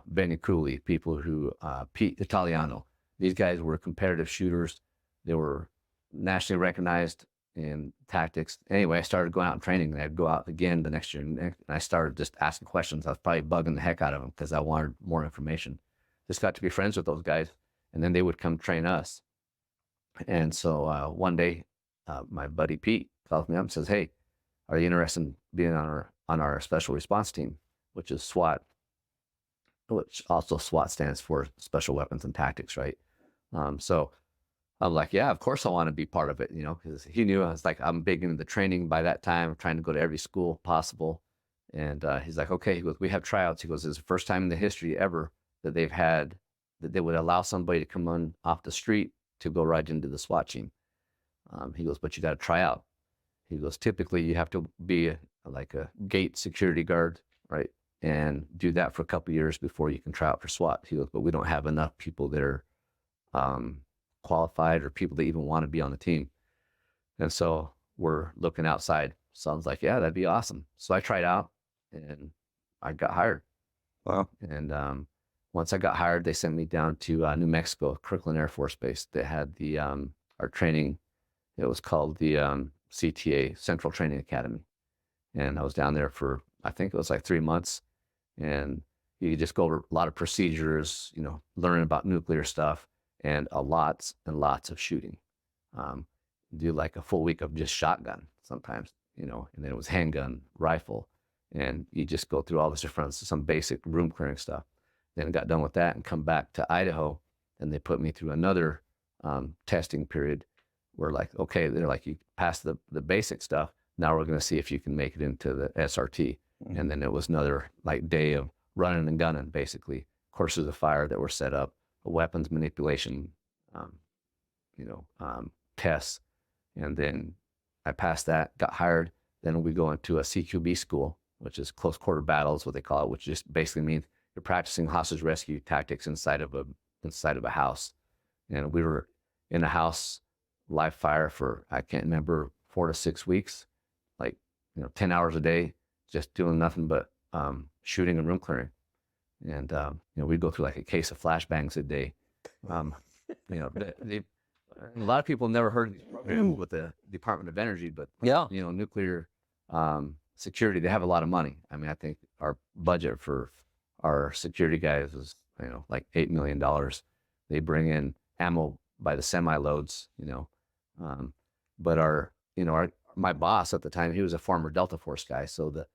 Benny Cooley, people who, Pete Italiano. These guys were competitive shooters. They were nationally recognized in tactics. Anyway, I started going out and training, and I'd go out again the next year. And I started just asking questions. I was probably bugging the heck out of them because I wanted more information. Just got to be friends with those guys, and then they would come train us. And so one day, my buddy Pete calls me up and says, "Hey, are you interested in being on our special response team, which is SWAT, which also SWAT stands for Special Weapons and Tactics, right?" So I'm like, "Yeah, of course I want to be part of it," because he knew I was like, I'm big into the training by that time, trying to go to every school possible. And he's like, "Okay," he goes, "we have tryouts." He goes, "It's the first time in the history ever that that they would allow somebody to come on off the street to go right into the SWAT team." He goes, "But you got to try out." He goes, "Typically you have to be like a gate security guard, right? And do that for a couple of years before you can try out for SWAT." He goes, "But we don't have enough people that are qualified or people that even want to be on the team. And so we're looking outside." So I was like, "Yeah, that'd be awesome." So I tried out and I got hired. Wow. And once I got hired, they sent me down to New Mexico, Kirkland Air Force Base. They had our training. It was called the CTA, Central Training Academy. And I was down there for, I think it was like 3 months. And you just go over a lot of procedures, learning about nuclear stuff, and lots and lots of shooting. Do like a full week of just shotgun sometimes, and then it was handgun, rifle, and you just go through all this different, some basic room clearing stuff. Then got done with that and come back to Idaho, and they put me through another testing period where like, okay, they're like, you passed the basic stuff. Now we're going to see if you can make it into the SRT. Mhm. And then it was another like day of running and gunning, basically courses of fire that were set up, weapons manipulation, tests. And then I passed that, got hired. Then we go into a CQB school, which is close quarter battles, what they call it, which just basically means you're practicing hostage rescue tactics inside of a house. And we were in a house, live fire for, I can't remember, 4 to 6 weeks, like 10 hours a day, just doing nothing but shooting and room clearing. And we'd go through like a case of flashbangs a day. A lot of people never heard of these programs with the Department of Energy, but Yeah. nuclear security, they have a lot of money. I mean, I think our budget for our security guys is like $8 million. They bring in ammo by the semi loads, but my boss at the time, he was a former Delta Force guy, so the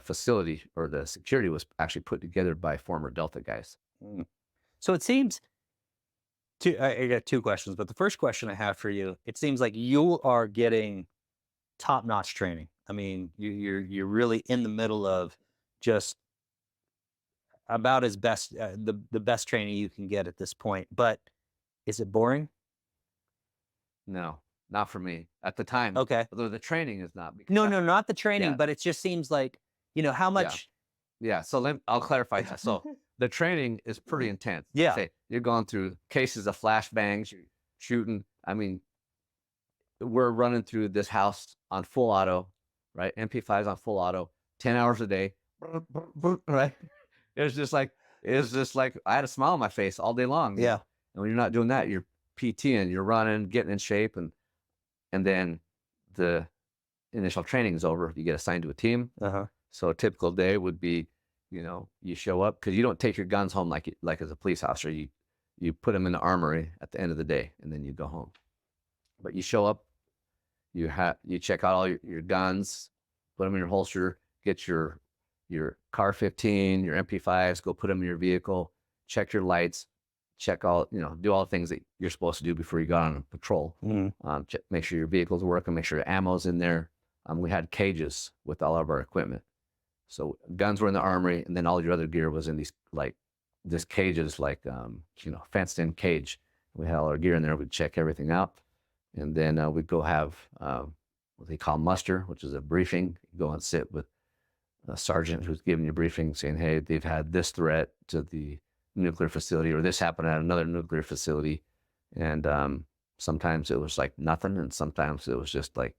facility or the security was actually put together by former Delta guys. So it seems I got 2 questions, but the first question I have for you, it seems like you are getting top-notch training. I mean, you're really in the middle of just about as best the best training you can get at this point. But is it boring? No, not for me at the time. Okay. Although the training is not. Because No, not the training, Yeah. but it just seems like, how much. Yeah. So I'll clarify that. So the training is pretty intense. Yeah. Say you're going through cases of flashbangs, you're shooting. I mean, we're running through this house on full auto, right? MP5s on full auto, 10 hours a day, right? It's just like I had a smile on my face all day long. Yeah. And when you're not doing that, you're PTing, you're running, getting in shape, and then the initial training is over. You get assigned to a team. Uh-huh. So a typical day would be, you show up because you don't take your guns home like as a police officer. You put them in the armory at the end of the day, and then you go home. But you show up, you check out all your guns, put them in your holster, get your car 15, your MP5s, go put them in your vehicle, check your lights, check all, do all the things that you're supposed to do before you go on patrol. Mm-hmm. Make sure your vehicle's working, make sure your ammo's in there. We had cages with all of our equipment. So guns were in the armory, and then all your other gear was in these this cages, fenced in cage. We had all our gear in there. We'd check everything out. And then we'd go have what they call muster, which is a briefing. Go and sit with a sergeant who's giving you a briefing saying, hey, they've had this threat to the nuclear facility, or this happened at another nuclear facility. And sometimes it was like nothing. And sometimes it was just like,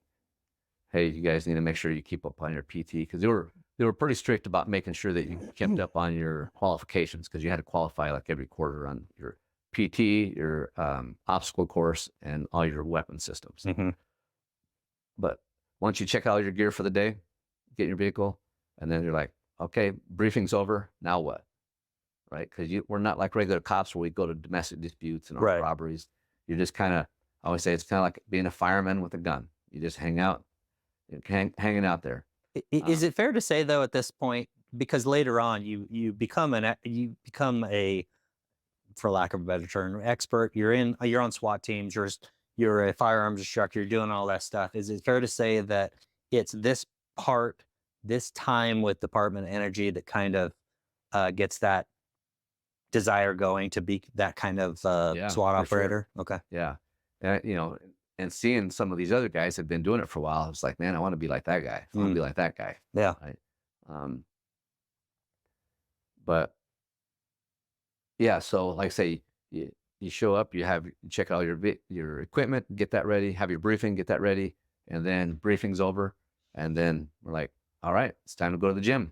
hey, you guys need to make sure you keep up on your PT, because they were pretty strict about making sure that you kept up on your qualifications, because you had to qualify like every quarter on your PT, your obstacle course, and all your weapon systems. Mm-hmm. But once you check out your gear for the day, get in your vehicle, and then you're like, okay, briefing's over. Now what? Right? Because we're not like regular cops where we go to domestic disputes and Right. robberies. You're just kind of, I always say it's kind of like being a fireman with a gun. You just hang out, hanging out there. Is it fair to say though at this point, because later on you become a, for lack of a better term, expert. You're on SWAT teams. You're a firearms instructor. You're doing all that stuff. Is it fair to say that it's this time with Department of Energy that kind of gets that desire going to be that kind of SWAT operator? Sure. Okay. Yeah. And seeing some of these other guys have been doing it for a while, I was like, man, I want to be like that guy. I want to be like that guy. Yeah. Right? But yeah, so like I say, you show up, you check out your equipment, get that ready, have your briefing, get that ready, and then briefing's over, and then we're like, all right, it's time to go to the gym.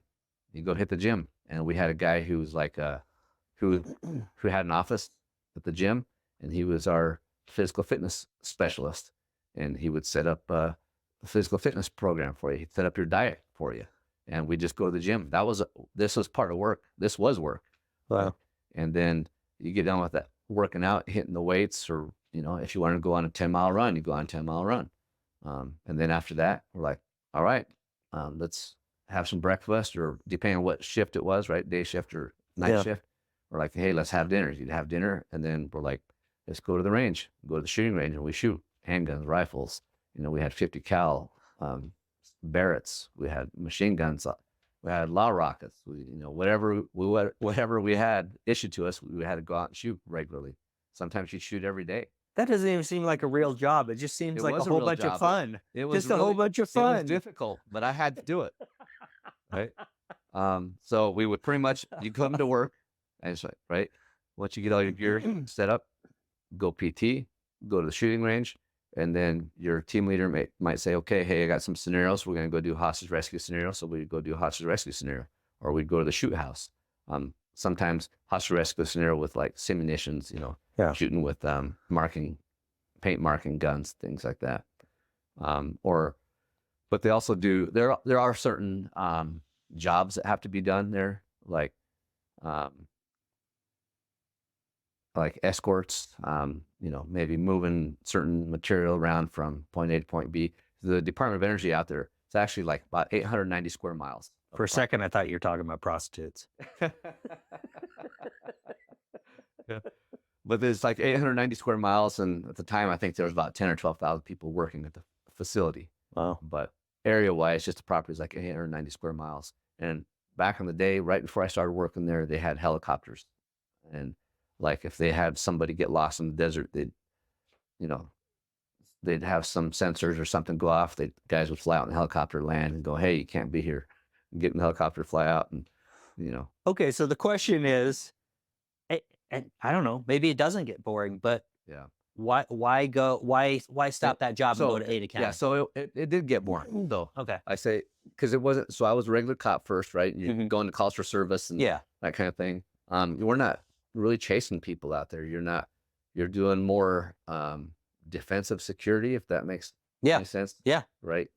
You go hit the gym, and we had a guy who was like who had an office at the gym, and he was our physical fitness specialist, and he would set up a physical fitness program for you. He'd set up your diet for you, and we just go to the gym. This was part of work. This was work. Wow. And then you get done with that, working out, hitting the weights, or if you want to go on a 10-mile run, you go on a 10-mile run. And then after that, we're like, all right, let's have some breakfast, or depending on what shift it was, right? Day shift or night shift. We're like, hey, let's have dinner. You'd have dinner, and then we're like, let's go to the range, go to the shooting range, and we shoot handguns, rifles. We had 50 cal Barretts, we had machine guns, we had law rockets. Whatever we had issued to us, we had to go out and shoot regularly. Sometimes you shoot every day. That doesn't even seem like a real job. It just seems like a whole bunch of fun. It was just a whole bunch of fun. It was difficult, but I had to do it. Right. So we would pretty much, you come to work, and it's like, right, once you get all your gear set up, go PT, go to the shooting range, and then your team leader might say, okay, hey, I got some scenarios. We're going to go do a hostage rescue scenario. So we'd go do a hostage rescue scenario, or we'd go to the shoot house. Sometimes hostage rescue scenario with like simunitions, shooting with paint marking guns, things like that. But they also do, there are certain jobs that have to be done there, like escorts, maybe moving certain material around from point A to point B. The Department of Energy out there, it's actually like about 890 square miles. For a second, I thought you were talking about prostitutes. Yeah. But there's like 890 square miles, and at the time, I think there was about 10 or 12,000 people working at the facility. Wow. But area-wise, just the property is like 890 square miles. And back in the day, right before I started working there, they had helicopters. And like if they had somebody get lost in the desert, they'd have some sensors or something go off. Guys would fly out in the helicopter, land, and go, hey, you can't be here. And get in the helicopter, fly out, and Okay, so the question is, and I don't know, maybe it doesn't get boring, but yeah, why stop that job and go to Ada County? Yeah, so it did get boring though. Okay. I say, because it wasn't, so I was a regular cop first, right? You're going to calls for service and that kind of thing. We're not really chasing people out there. You're doing more defensive security, if that makes any sense. Yeah. Right.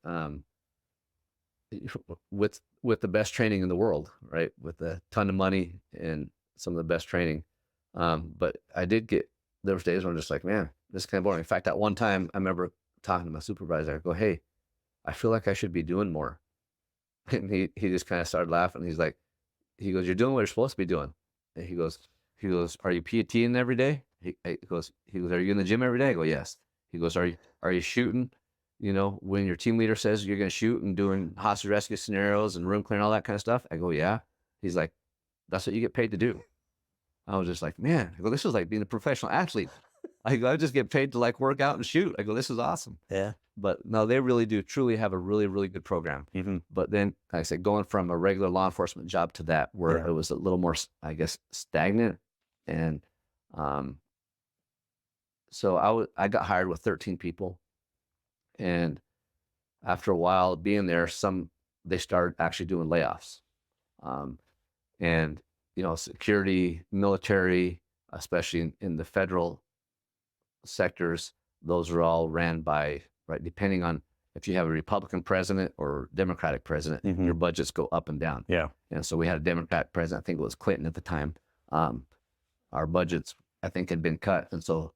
With the best training in the world, right? With a ton of money and some of the best training. But there was days when I'm just like, man, this is kind of boring. In fact, at one time, I remember talking to my supervisor. I go, hey, I feel like I should be doing more. And he just kind of started laughing. He goes, you're doing what you're supposed to be doing. And he goes, are you PTing every day? He goes, are you in the gym every day? I go, yes. He goes, are you shooting? When your team leader says you're going to shoot and doing hostage rescue scenarios and room clearing, all that kind of stuff. I go, yeah. He's like, that's what you get paid to do. I was just like, man, I go, this is like being a professional athlete. I go, I just get paid to like work out and shoot. I go, this is awesome. Yeah. But no, they really do truly have a really, really good program. Mm-hmm. But then, like I said, going from a regular law enforcement job to that, where Yeah. it was a little more, I guess, stagnant. And so I got hired with 13 people. And after a while being there, they started actually doing layoffs. And, security, military, especially in the federal sectors, those are all ran by, right, depending on if you have a Republican president or Democratic president, Mhm. your budgets go up and down. Yeah. And so we had a Democratic president, I think it was Clinton at the time. Our budgets, I think, had been cut. And so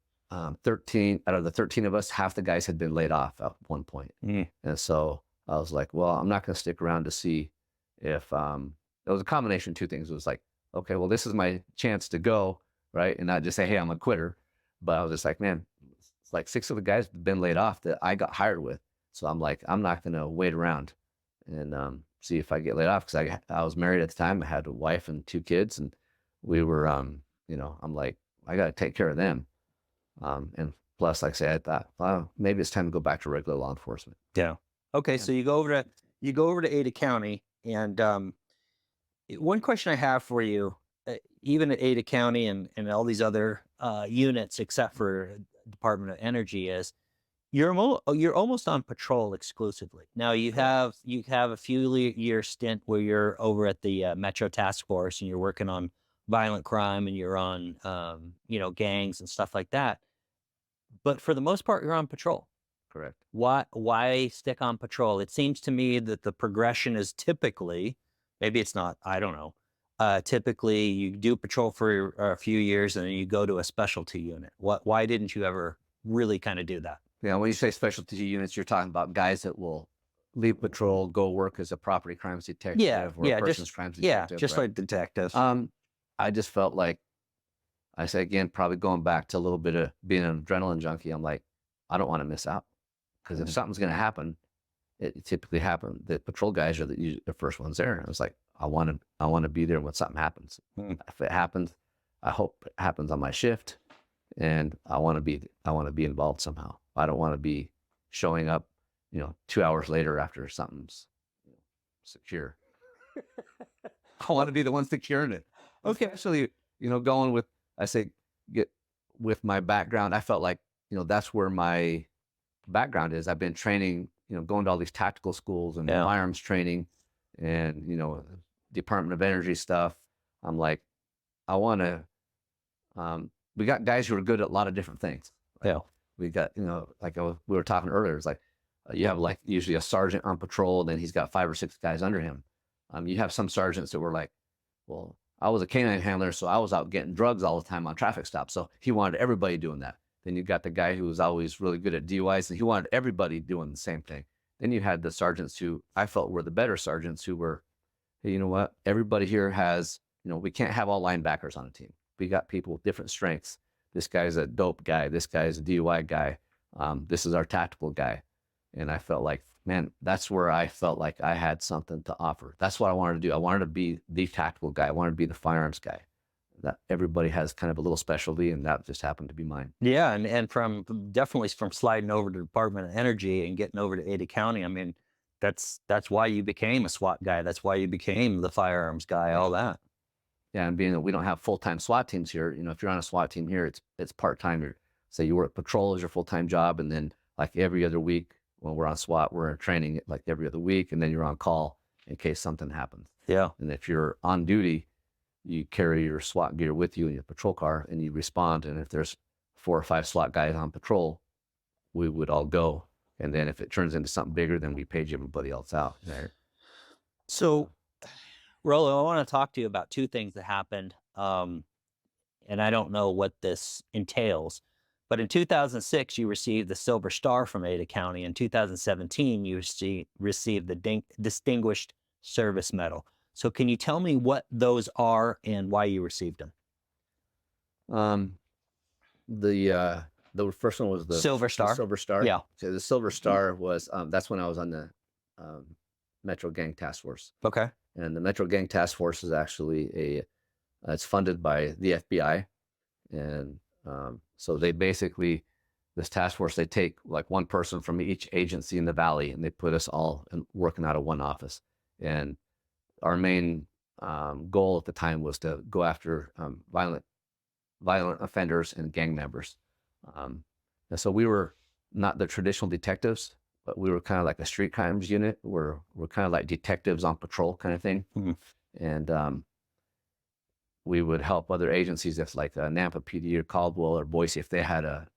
13 out of the 13 of us, half the guys had been laid off at one point. Mm. And so I was like, well, I'm not going to stick around to see if it was a combination of two things. It was like, okay, well, this is my chance to go, right? And not just say, hey, I'm a quitter. But I was just like, man, it's like 6 of the guys have been laid off that I got hired with. So I'm like, I'm not going to wait around and see if I get laid off, because I was married at the time. I had a wife and 2 kids, and we were, I'm like, I got to take care of them. And plus, like I said, I thought, well, maybe it's time to go back to regular law enforcement. Yeah. Okay. Yeah. So you go over to Ada County, and one question I have for you, even at Ada County and all these other units, except for Department of Energy, is you're almost on patrol exclusively. Now you have a few year stint where you're over at the Metro Task Force and you're working on violent crime and you're on gangs and stuff like that. But for the most part, you're on patrol. Correct. Why stick on patrol? It seems to me that the progression is typically, maybe it's not, I don't know. Typically you do patrol for a few years and then you go to a specialty unit. Why didn't you ever really kind of do that? Yeah, when you say specialty units, you're talking about guys that will leave patrol, go work as a property crimes detective or a person's crimes detective. Just right? like detectives. I just felt like, I say again, probably going back to a little bit of being an adrenaline junkie, I'm like, I don't want to miss out, because if something's going to happen, it typically happens. The patrol guys are the first ones there. And I was like, I want to be there when something happens. If it happens, I hope it happens on my shift, and I want to be involved somehow. I don't want to be showing up, 2 hours later after something's secure. I want to be the one securing it. Okay. Especially, going with, get with my background. I felt like, that's where my background is. I've been training, going to all these tactical schools and firearms training and, Department of Energy stuff. I'm like, I want to, we got guys who are good at a lot of different things. Yeah. We got, we were talking earlier, it's like, you have like usually a sergeant on patrol, and then he's got 5 or 6 guys under him. You have some sergeants that were like, well, I was a canine handler, so I was out getting drugs all the time on traffic stops. So he wanted everybody doing that. Then you got the guy who was always really good at DUIs, and he wanted everybody doing the same thing. Then you had the sergeants who I felt were the better sergeants, who were, hey, you know what? Everybody here has, we can't have all linebackers on a team. We got people with different strengths. This guy's a dope guy. This guy's a DUI guy. This is our tactical guy. And I felt like, man, that's where I felt like I had something to offer. That's what I wanted to do. I wanted to be the tactical guy. I wanted to be the firearms guy. That everybody has kind of a little specialty, and that just happened to be mine. Yeah, and definitely from sliding over to Department of Energy and getting over to Ada County, I mean, that's why you became a SWAT guy. That's why you became the firearms guy. All that. Yeah, and being that we don't have full-time SWAT teams here, if you're on a SWAT team here, it's part-time. Say you work patrol as your full-time job, and then like every other week when we're on SWAT, we're in training like every other week, and then you're on call in case something happens. Yeah. And if you're on duty, you carry your SWAT gear with you in your patrol car, and you respond. And if there's 4 or 5 SWAT guys on patrol, we would all go. And then if it turns into something bigger, then we page everybody else out. Right? So, Raul, I want to talk to you about 2 things that happened. And I don't know what this entails, but in 2006, you received the Silver Star from Ada County. In 2017, you received the Distinguished Service Medal. So can you tell me what those are and why you received them? The first one was the Silver Star. Silver Star. Yeah. So the Silver Star was, that's when I was on the Metro Gang Task Force. Okay. And the Metro Gang Task Force is actually it's funded by the FBI, and So they basically, this task force, they take like one person from each agency in the valley, and they put us all working out of one office. And our main goal at the time was to go after violent offenders and gang members. And so we were not the traditional detectives, but we were kind of like a street crimes unit. We're kind of like detectives on patrol kind of thing. Mm-hmm. And we would help other agencies, if like Nampa PD or Caldwell or Boise, if they had a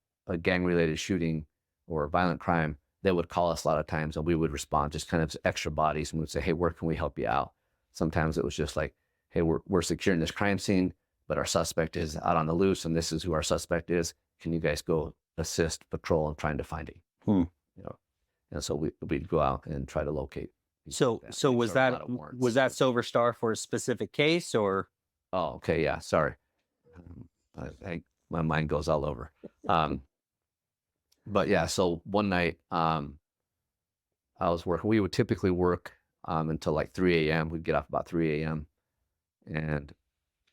gang-related shooting or a violent crime, they would call us a lot of times, and we would respond, just kind of extra bodies, and we'd say, hey, where can we help you out? Sometimes it was just like, hey, we're securing this crime scene, but our suspect is out on the loose, and this is who our suspect is. Can you guys go assist patrol in trying to find him? You know, and so we'd go out and try to locate. So was that Silver Star for a specific case, or? Oh, okay, yeah. Sorry, my mind goes all over. But yeah, so one night I was working. We would typically work until like 3 a.m. We'd get off about 3 a.m. And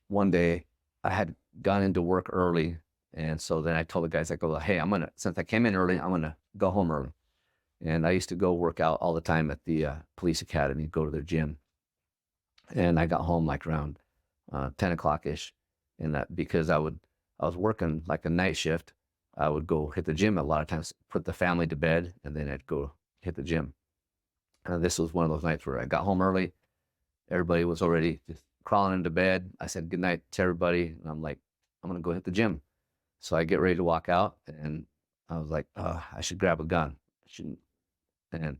one day I had gone into work early, and so then I told the guys, I go, hey, since I came in early, I'm gonna go home early. And I used to go work out all the time at the police academy, go to their gym. And I got home like around 10 o'clock ish, and that because I was working like a night shift. I would go hit the gym a lot of times, put the family to bed, and then I'd go hit the gym. This was one of those nights where I got home early. Everybody was already just crawling into bed. I said good night to everybody, and I'm like, I'm gonna go hit the gym. So I get ready to walk out, and I was like, I should grab a gun. I shouldn't. And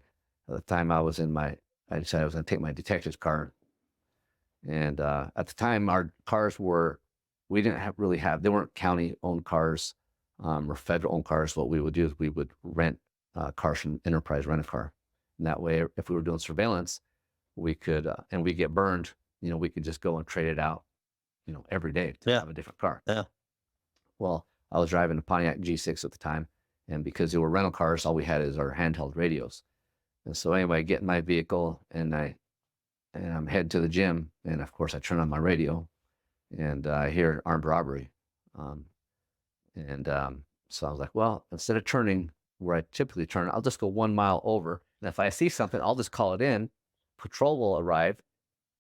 at the time I decided I was gonna take my detective's car. And at the time, our cars we didn't really have, they weren't county-owned cars or federal-owned cars. What we would do is we would rent cars from Enterprise Rent-A-Car. And that way, if we were doing surveillance, we could, and we get burned, we could just go and trade it out, every day to have a different car. Yeah. Well, I was driving a Pontiac G6 at the time, and because they were rental cars, all we had is our handheld radios. And so anyway, I get in my vehicle, and I'm heading to the gym, and of course I turn on my radio, and I hear armed robbery. So I was like, well, instead of turning where I typically turn, I'll just go 1 mile over. And if I see something, I'll just call it in. Patrol will arrive,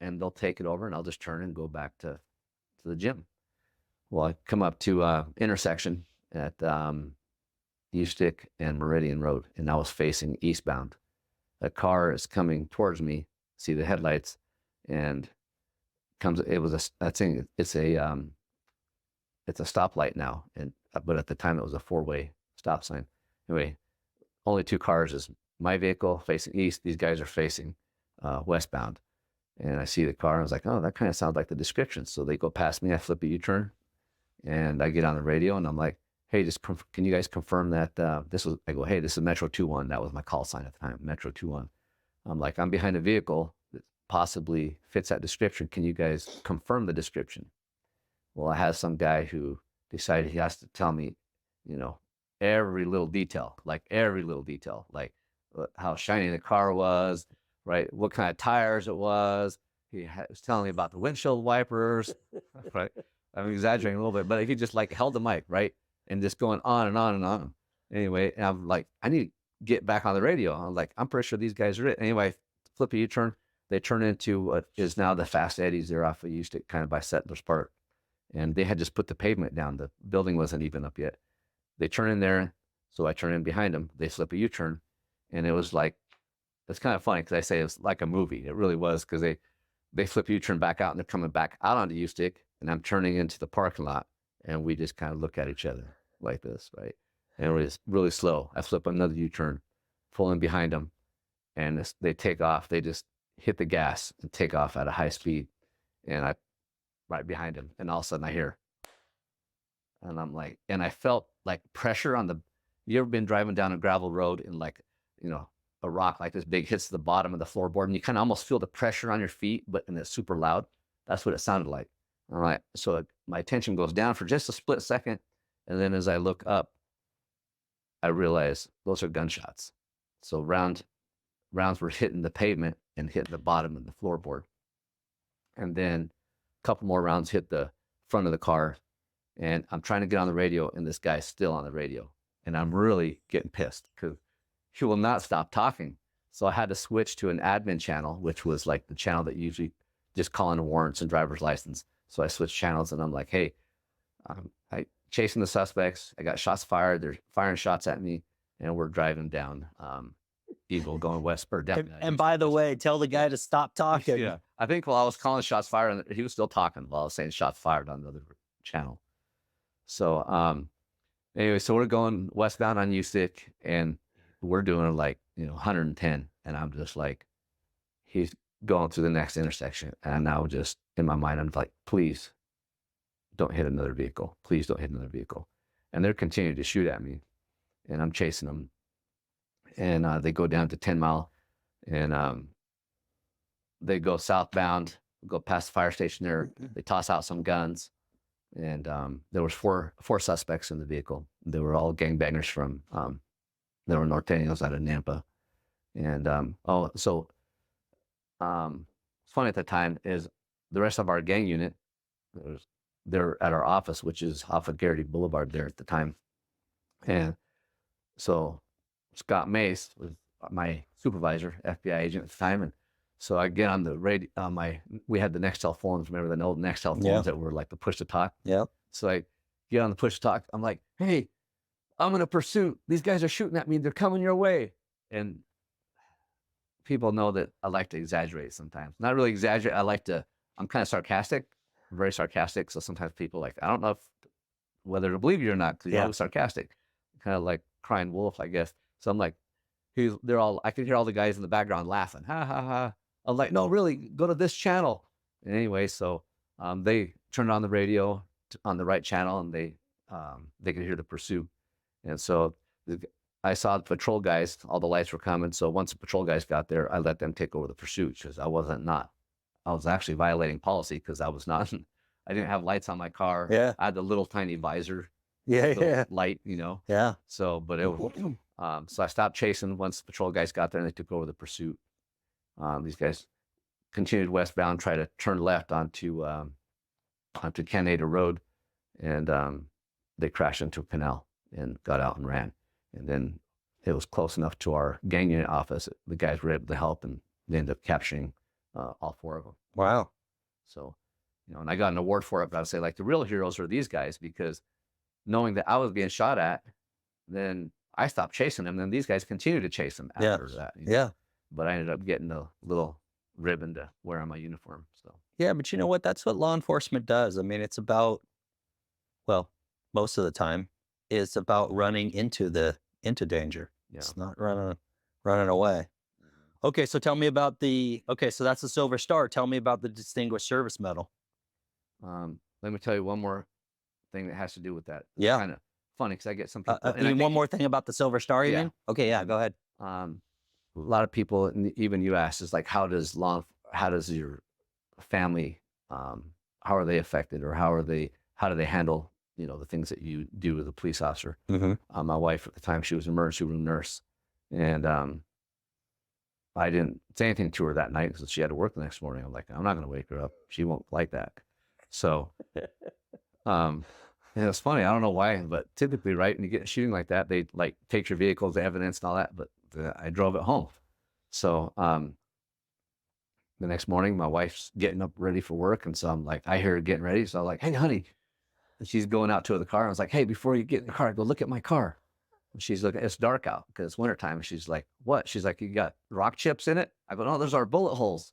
and they'll take it over, and I'll just turn and go back to the gym. Well, I come up to intersection at Ustick and Meridian Road, and I was facing eastbound. A car is coming towards me, see the headlights, and it's a stoplight now, but at the time it was a 4-way stop sign. Anyway, only 2 cars is my vehicle facing east. These guys are facing westbound. And I see the car, and I was like, oh, that kind of sounds like the description. So they go past me, I flip a U-turn, and I get on the radio, and I'm like, hey, can you guys confirm that I go, hey, this is Metro 21. That was my call sign at the time, Metro 21. I'm like, I'm behind a vehicle that possibly fits that description. Can you guys confirm the description? Well, I have some guy who decided he has to tell me, every little detail, like how shiny the car was, right? What kind of tires it was. He was telling me about the windshield wipers, right? I'm exaggerating a little bit, but he just like held the mic, right? And just going on and on and on. Anyway, and I'm like, I need to get back on the radio. I'm like, I'm pretty sure these guys are it. Anyway, flip a U-turn. They turn into what is now the Fast Eddies. They're off of Ustick, kind of by Settlers Park. And they had just put the pavement down. The building wasn't even up yet. They turn in there, so I turn in behind them. They flip a U-turn, and it was like, it's kind of funny because I say it's like a movie. It really was, because they flip U-turn back out, and they're coming back out onto Ustick, and I'm turning into the parking lot, and we just kind of look at each other like this, right? And it was really slow. I flip another U-turn, pull in behind them, and they take off. They just hit the gas and take off at a high speed, and I right behind him, and all of a sudden I hear, and I'm like, and I felt like pressure on you ever been driving down a gravel road and like, a rock like this big hits the bottom of the floorboard, and you kind of almost feel the pressure on your feet, and it's super loud. That's what it sounded like. All right. So my attention goes down for just a split second. And then as I look up, I realize those are gunshots. So rounds were hitting the pavement and hitting the bottom of the floorboard. And then a couple more rounds hit the front of the car, and I'm trying to get on the radio, and this guy's still on the radio, and I'm really getting pissed because he will not stop talking. So I had to switch to an admin channel, which was like the channel that usually just calling warrants and driver's license. So I switched channels, and I'm like, hey, I chasing the suspects. I got shots fired. They're firing shots at me, and we're driving down Eagle going west or down. And by the way, tell the guy to stop talking. Yeah, I think while I was calling shots fired, he was still talking while I was saying shots fired on the other channel. So anyway, so we're going westbound on USIC, and we're doing like 110, and I'm just like, he's going through the next intersection, and now just in my mind, I'm like, please don't hit another vehicle. Please don't hit another vehicle. And they're continuing to shoot at me, and I'm chasing them. And they go down to 10 Mile, and they go southbound, go past the fire station there. They toss out some guns, and there was four suspects in the vehicle. They were all gangbangers from, they were Norteños out of Nampa. And it's funny at the time is the rest of our gang unit, they're at our office, which is off of Garrity Boulevard there at the time. And so Scott Mace was my supervisor, FBI agent at the time. And so I get on the radio, we had the Nextel phones, remember the old Nextel phones that were like the push to talk? Yeah. So I get on the push to talk. I'm like, hey, I'm in a pursuit. These guys are shooting at me. They're coming your way. And people know that I like to exaggerate sometimes. Not really exaggerate. I'm kind of sarcastic, very sarcastic. So sometimes people I don't know whether to believe you or not, because you're always sarcastic, kind of like crying wolf, I guess. So I'm like, I could hear all the guys in the background laughing, ha ha ha. I'm like, no, really, go to this channel. And anyway, so they turned on the radio on the right channel, and they could hear the pursuit. And so I saw the patrol guys, all the lights were coming. So once the patrol guys got there, I let them take over the pursuit, because I was actually violating policy, because I didn't have lights on my car. Yeah. I had the little tiny visor. Yeah. Light, Yeah. So, but it was, so I stopped chasing once the patrol guys got there, and they took over the pursuit. These guys continued westbound, tried to turn left onto Canada Road, and they crashed into a canal and got out and ran. And then it was close enough to our gang unit office. The guys were able to help, and they ended up capturing all four of them. Wow. So, and I got an award for it, but I would say the real heroes are these guys, because knowing that I was being shot at, then I stopped chasing them. Then these guys continued to chase them after that. Yeah. But I ended up getting a little ribbon to wear on my uniform. So yeah, but you know what? That's what law enforcement does. I mean, it's about, well, most of the time, it's about running into danger. yeah. It's not running away. Okay, so tell me about so that's the Silver Star. Tell me about the Distinguished Service Medal. Let me tell you one more thing that has to do with that. It's Yeah. kind of funny, because I get some people. One more thing about the Silver Star, you Yeah. mean? Okay, yeah, go ahead. A lot of people, and even you asked, is how does your family, how are they affected, or how do they handle, the things that you do as a police officer? Mm-hmm. My wife at the time, she was an emergency room nurse, and I didn't say anything to her that night because she had to work the next morning. I'm like, I'm not going to wake her up. She won't like that. So, and it's funny. I don't know why, but typically, right, when you get a shooting like that, they take your vehicles, the evidence, and all that. But I drove it home. So the next morning, my wife's getting up ready for work, and so I'm like, I hear her getting ready, so I'm like, hey, honey. And she's going out to the car. I was like, hey, before you get in the car, go look at my car. And she's looking. It's dark out because it's wintertime. And she's like, what? She's like, you got rock chips in it? I go, no, those are bullet holes.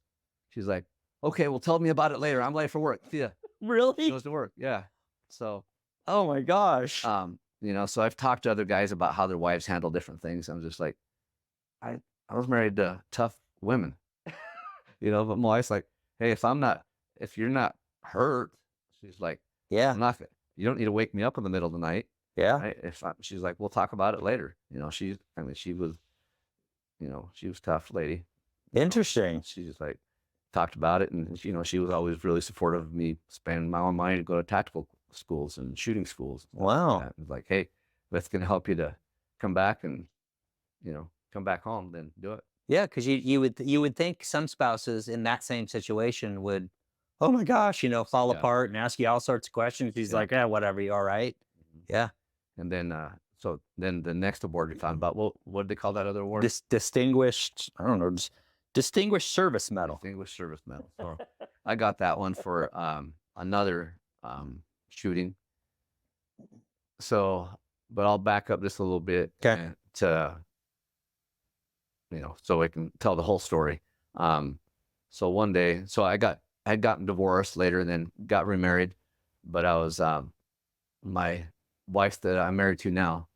She's like, okay, well, tell me about it later. I'm late for work. See ya. Really? She goes to work. Yeah. So, oh my gosh. So I've talked to other guys about how their wives handle different things. I'm just like, I was married to tough women, but my wife's like, hey, if you're not hurt, she's like, yeah, you don't need to wake me up in the middle of the night. Yeah. Right? She's like, we'll talk about it later. She was a tough lady. Interesting. She just talked about it, and she was always really supportive of me spending my own money to go to tactical schools and shooting schools. Wow. It was like, hey, if it's going to help you to come back and come back home, then do it. Yeah, because you would think some spouses in that same situation would oh my gosh, fall Yeah. apart and ask you all sorts of questions. He's Yeah. like, yeah, whatever. You all right? Mhm. Yeah. And then, so then the next award we found about, what did they call that other award? Distinguished, I don't know, distinguished service medal. Distinguished Service Medal. So I got that one for another shooting. So, but I'll back up just a little bit Okay. and to, so I can tell the whole story. So one day, so I had gotten divorced later and then got remarried, but I was my wife that I'm married to now.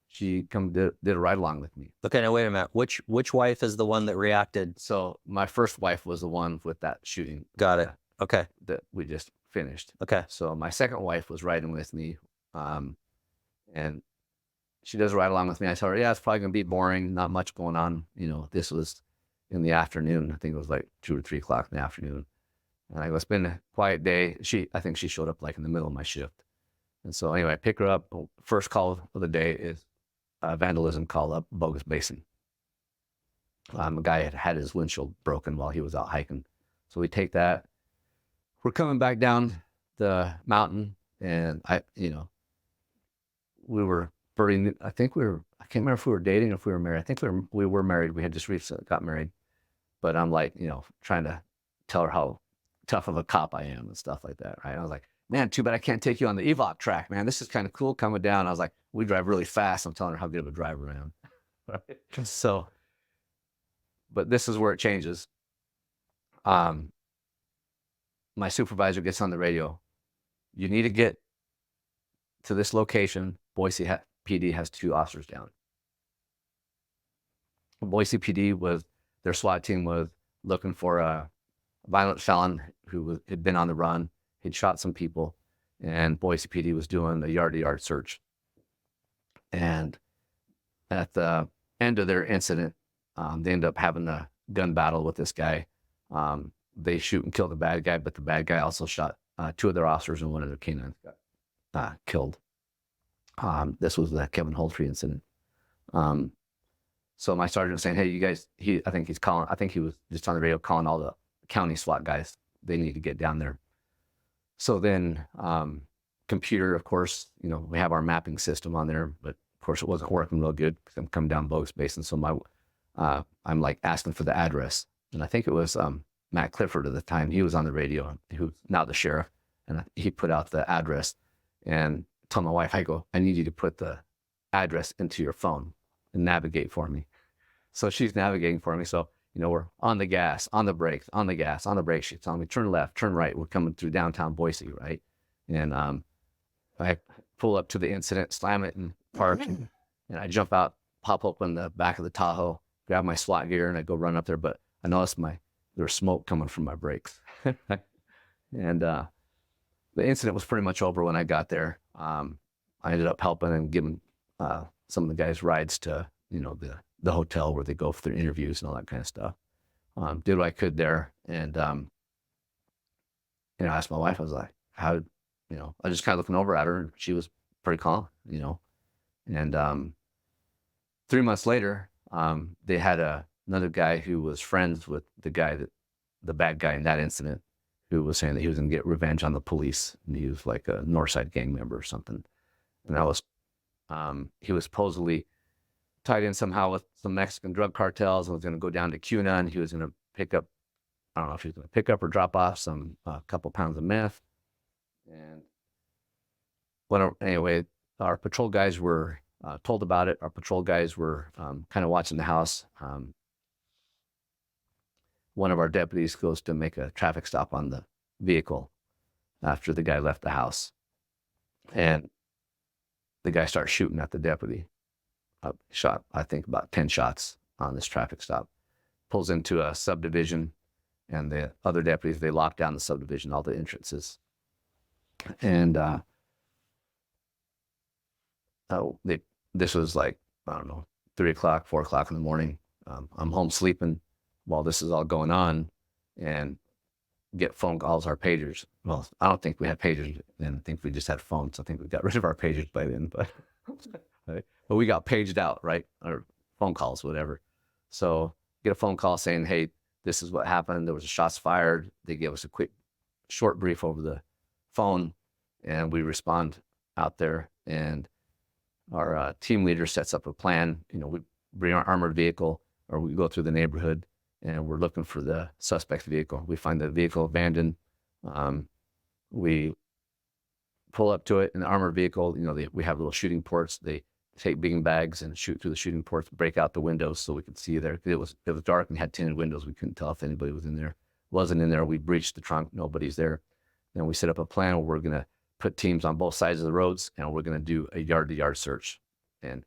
She did a ride along with me. Okay, now wait a minute. Which wife is the one that reacted? So my first wife was the one with that shooting. Got it. Okay. That we just finished. Okay. So my second wife was riding with me, and she does ride along with me. I told her, yeah, it's probably gonna be boring, not much going on. This was in the afternoon. I think it was like 2 or 3 o'clock in the afternoon. And I go, it's been a quiet day. I think she showed up like in the middle of my shift. And so anyway, I pick her up. First call of the day is vandalism call up Bogus Basin. A guy had his windshield broken while he was out hiking. So we take that. We're coming back down the mountain, and we were pretty. I think we were. I can't remember if we were dating or if we were married. I think we were married. We had just recently got married. But I'm like, trying to tell her how tough of a cop I am and stuff like that, right? I was like, man, too bad I can't take you on the Evok track, man. This is kind of cool coming down. I was like, we drive really fast. I'm telling her how good of a driver I am. Right? So, but this is where it changes. My supervisor gets on the radio. You need to get to this location. Boise PD has 2 officers down. Boise PD their SWAT team was looking for a violent felon who had been on the run. He'd shot some people, and Boise PD was doing a yard-to-yard search. And at the end of their incident, they end up having a gun battle with this guy. They shoot and kill the bad guy, but the bad guy also shot 2 of their officers, and 1 of their canines got killed. This was the Kevin Holtree incident. So my sergeant was saying, hey, you guys, I think he was just on the radio calling all the county SWAT guys. They need to get down there. So then computer, of course, we have our mapping system on there, but of course it wasn't working real good because I'm coming down Bogus Basin. So I'm like asking for the address. And I think it was Matt Clifford at the time. He was on the radio, who's now the sheriff. And he put out the address and told my wife, I need you to put the address into your phone and navigate for me. So she's navigating for me. So, we're on the gas, on the brakes, on the gas, on the brakes. She's telling me, turn left, turn right. We're coming through downtown Boise, right? And I pull up to the incident, slam it in park, and I jump out, pop open the back of the Tahoe, grab my SWAT gear, and I go run up there. But I noticed there was smoke coming from my brakes. And the incident was pretty much over when I got there. I ended up helping and giving some of the guys rides to, the hotel where they go for their interviews and all that kind of stuff. Did what I could there. And, I asked my wife, I was like, how, I was just kind of looking over at her, and she was pretty calm, And 3 months later, they had another guy who was friends with the bad guy in that incident, who was saying that he was going to get revenge on the police. And he was like a Northside gang member or something. And he was supposedly tied in somehow with some Mexican drug cartels and was going to go down to Cuna, and he was going to pick up, I don't know if he was going to pick up or drop off a couple pounds of meth. And anyway, our patrol guys were told about it. Our patrol guys were kind of watching the house. One of our deputies goes to make a traffic stop on the vehicle after the guy left the house. And the guy starts shooting at the deputy. Shot, I think, about 10 shots on this traffic stop. Pulls into a subdivision, and the other deputies, they lock down the subdivision, all the entrances. And this was like, I don't know, 3 o'clock, 4 o'clock in the morning. I'm home sleeping while this is all going on, and get phone calls, our pagers. Well, I don't think we had pagers then. I think we just had phones. I think we got rid of our pagers by then, but right? But we got paged out, right? Or phone calls, whatever. So get a phone call saying, hey, this is what happened. There was shots fired. They gave us a quick, short brief over the phone, and we respond out there. And our team leader sets up a plan. We bring our armored vehicle, or we go through the neighborhood, and we're looking for the suspect vehicle. We find the vehicle abandoned. We pull up to it in the armored vehicle. We have little shooting ports. They take bean bags and shoot through the shooting ports, break out the windows so we could see there. It was dark and had tinted windows. We couldn't tell if anybody was in there. Wasn't in there. We breached the trunk. Nobody's there. Then we set up a plan where we're going to put teams on both sides of the roads, and we're going to do a yard-to-yard search. And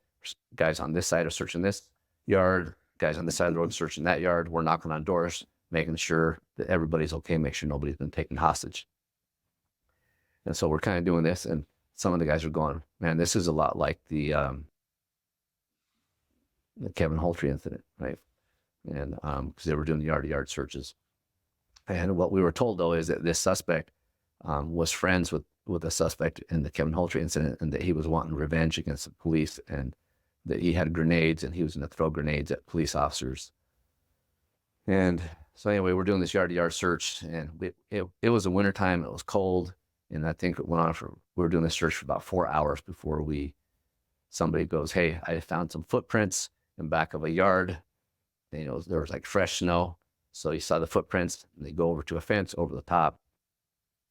guys on this side are searching this yard. Guys on this side of the road searching that yard. We're knocking on doors, making sure that everybody's okay, make sure nobody's been taken hostage. And so we're kind of doing this, and some of the guys are going, man, this is a lot like the Kevin Holtree incident, right? And because they were doing the yard-to-yard searches. And what we were told, though, is that this suspect was friends with a suspect in the Kevin Holtree incident, and that he was wanting revenge against the police, and that he had grenades, and he was going to throw grenades at police officers. And so anyway, we're doing this yard-to-yard search, and it was the wintertime. It was cold, and I think it went on we were doing this search for about 4 hours before somebody goes, hey, I found some footprints in back of a yard. And, there was like fresh snow. So you saw the footprints, and they go over to a fence over the top,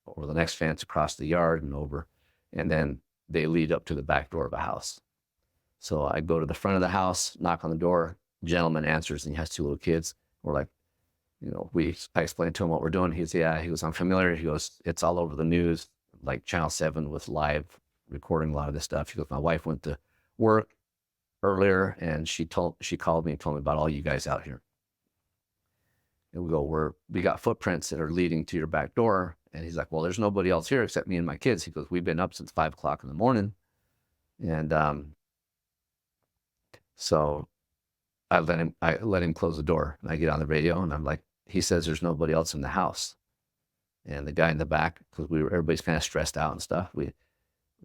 over the next fence, across the yard and over, and then they lead up to the back door of a house. So I go to the front of the house, knock on the door. Gentleman answers, and he has 2 little kids. We're like, I explained to him what we're doing. He goes, I'm familiar. He goes, it's all over the news, like Channel 7 was live recording a lot of this stuff. He goes, my wife went to work earlier, and she called me and told me about all you guys out here. And we go, we got footprints that are leading to your back door. And he's like, well, there's nobody else here except me and my kids. He goes, we've been up since 5 o'clock in the morning. And so I let him close the door, and I get on the radio, and I'm like, he says there's nobody else in the house. And the guy in the back, because everybody's kind of stressed out and stuff, we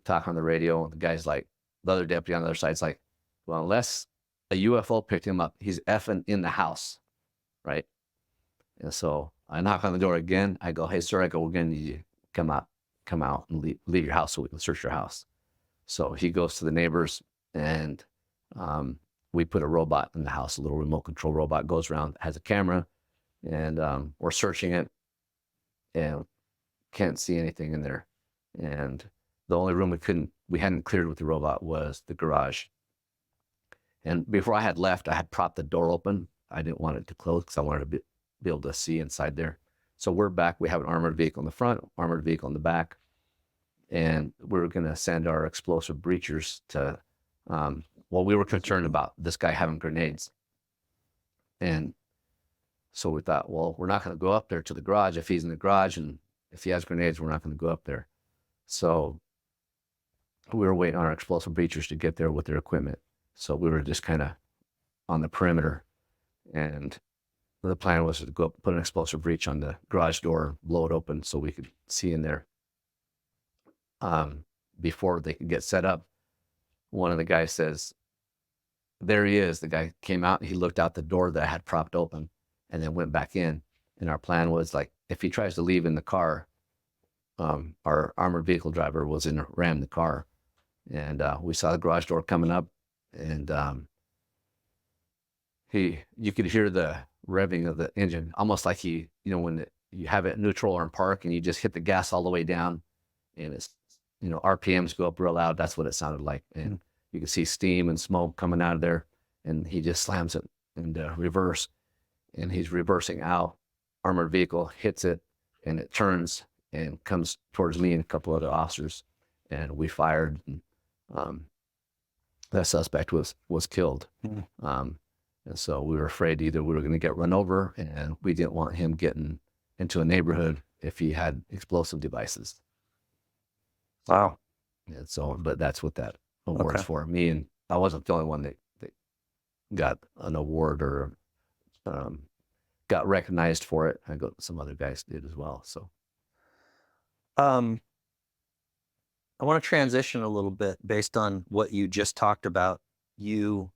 talk on the radio, and the guy's like, the other deputy on the other side's like, well, unless a UFO picked him up, he's effing in the house, right? And so I knock on the door again. I go, hey, sir, we're going to need you to come out and leave your house so we can search your house. So he goes to the neighbors, and we put a robot in the house, a little remote control robot, goes around, has a camera, and we're searching it, and can't see anything in there. And the only room we hadn't cleared with the robot was the garage. And before I had left, I had propped the door open. I didn't want it to close because I wanted to be able to see inside there. So we're back. We have an armored vehicle in the front, armored vehicle in the back. And we're going to send our explosive breachers to, we were concerned about this guy having grenades. And so we thought, well, we're not going to go up there to the garage if he's in the garage, and if he has grenades, we're not going to go up there. So we were waiting on our explosive breachers to get there with their equipment. So we were just kind of on the perimeter, and the plan was to go up, put an explosive breach on the garage door, blow it open so we could see in there. Before they could get set up, one of the guys says, there he is. The guy came out, and he looked out the door that I had propped open and then went back in. And our plan was, like, if he tries to leave in the car, our armored vehicle driver was in ram the car. And we saw the garage door coming up, and you could hear the revving of the engine, almost like when you have it neutral or in park and you just hit the gas all the way down, and it's, RPMs go up real loud. That's what it sounded like. And you can see steam and smoke coming out of there, and he just slams it into reverse, and he's reversing out. Armored vehicle hits it, and it turns and comes towards me and a couple other officers, and we fired, and that suspect was killed. And so we were afraid either we were going to get run over, and we didn't want him getting into a neighborhood if he had explosive devices. Wow. And so, but that's what that award's for. Me, and I wasn't the only one that got an award or got recognized for it. Some other guys did as well. So, I want to transition a little bit based on what you just talked about. You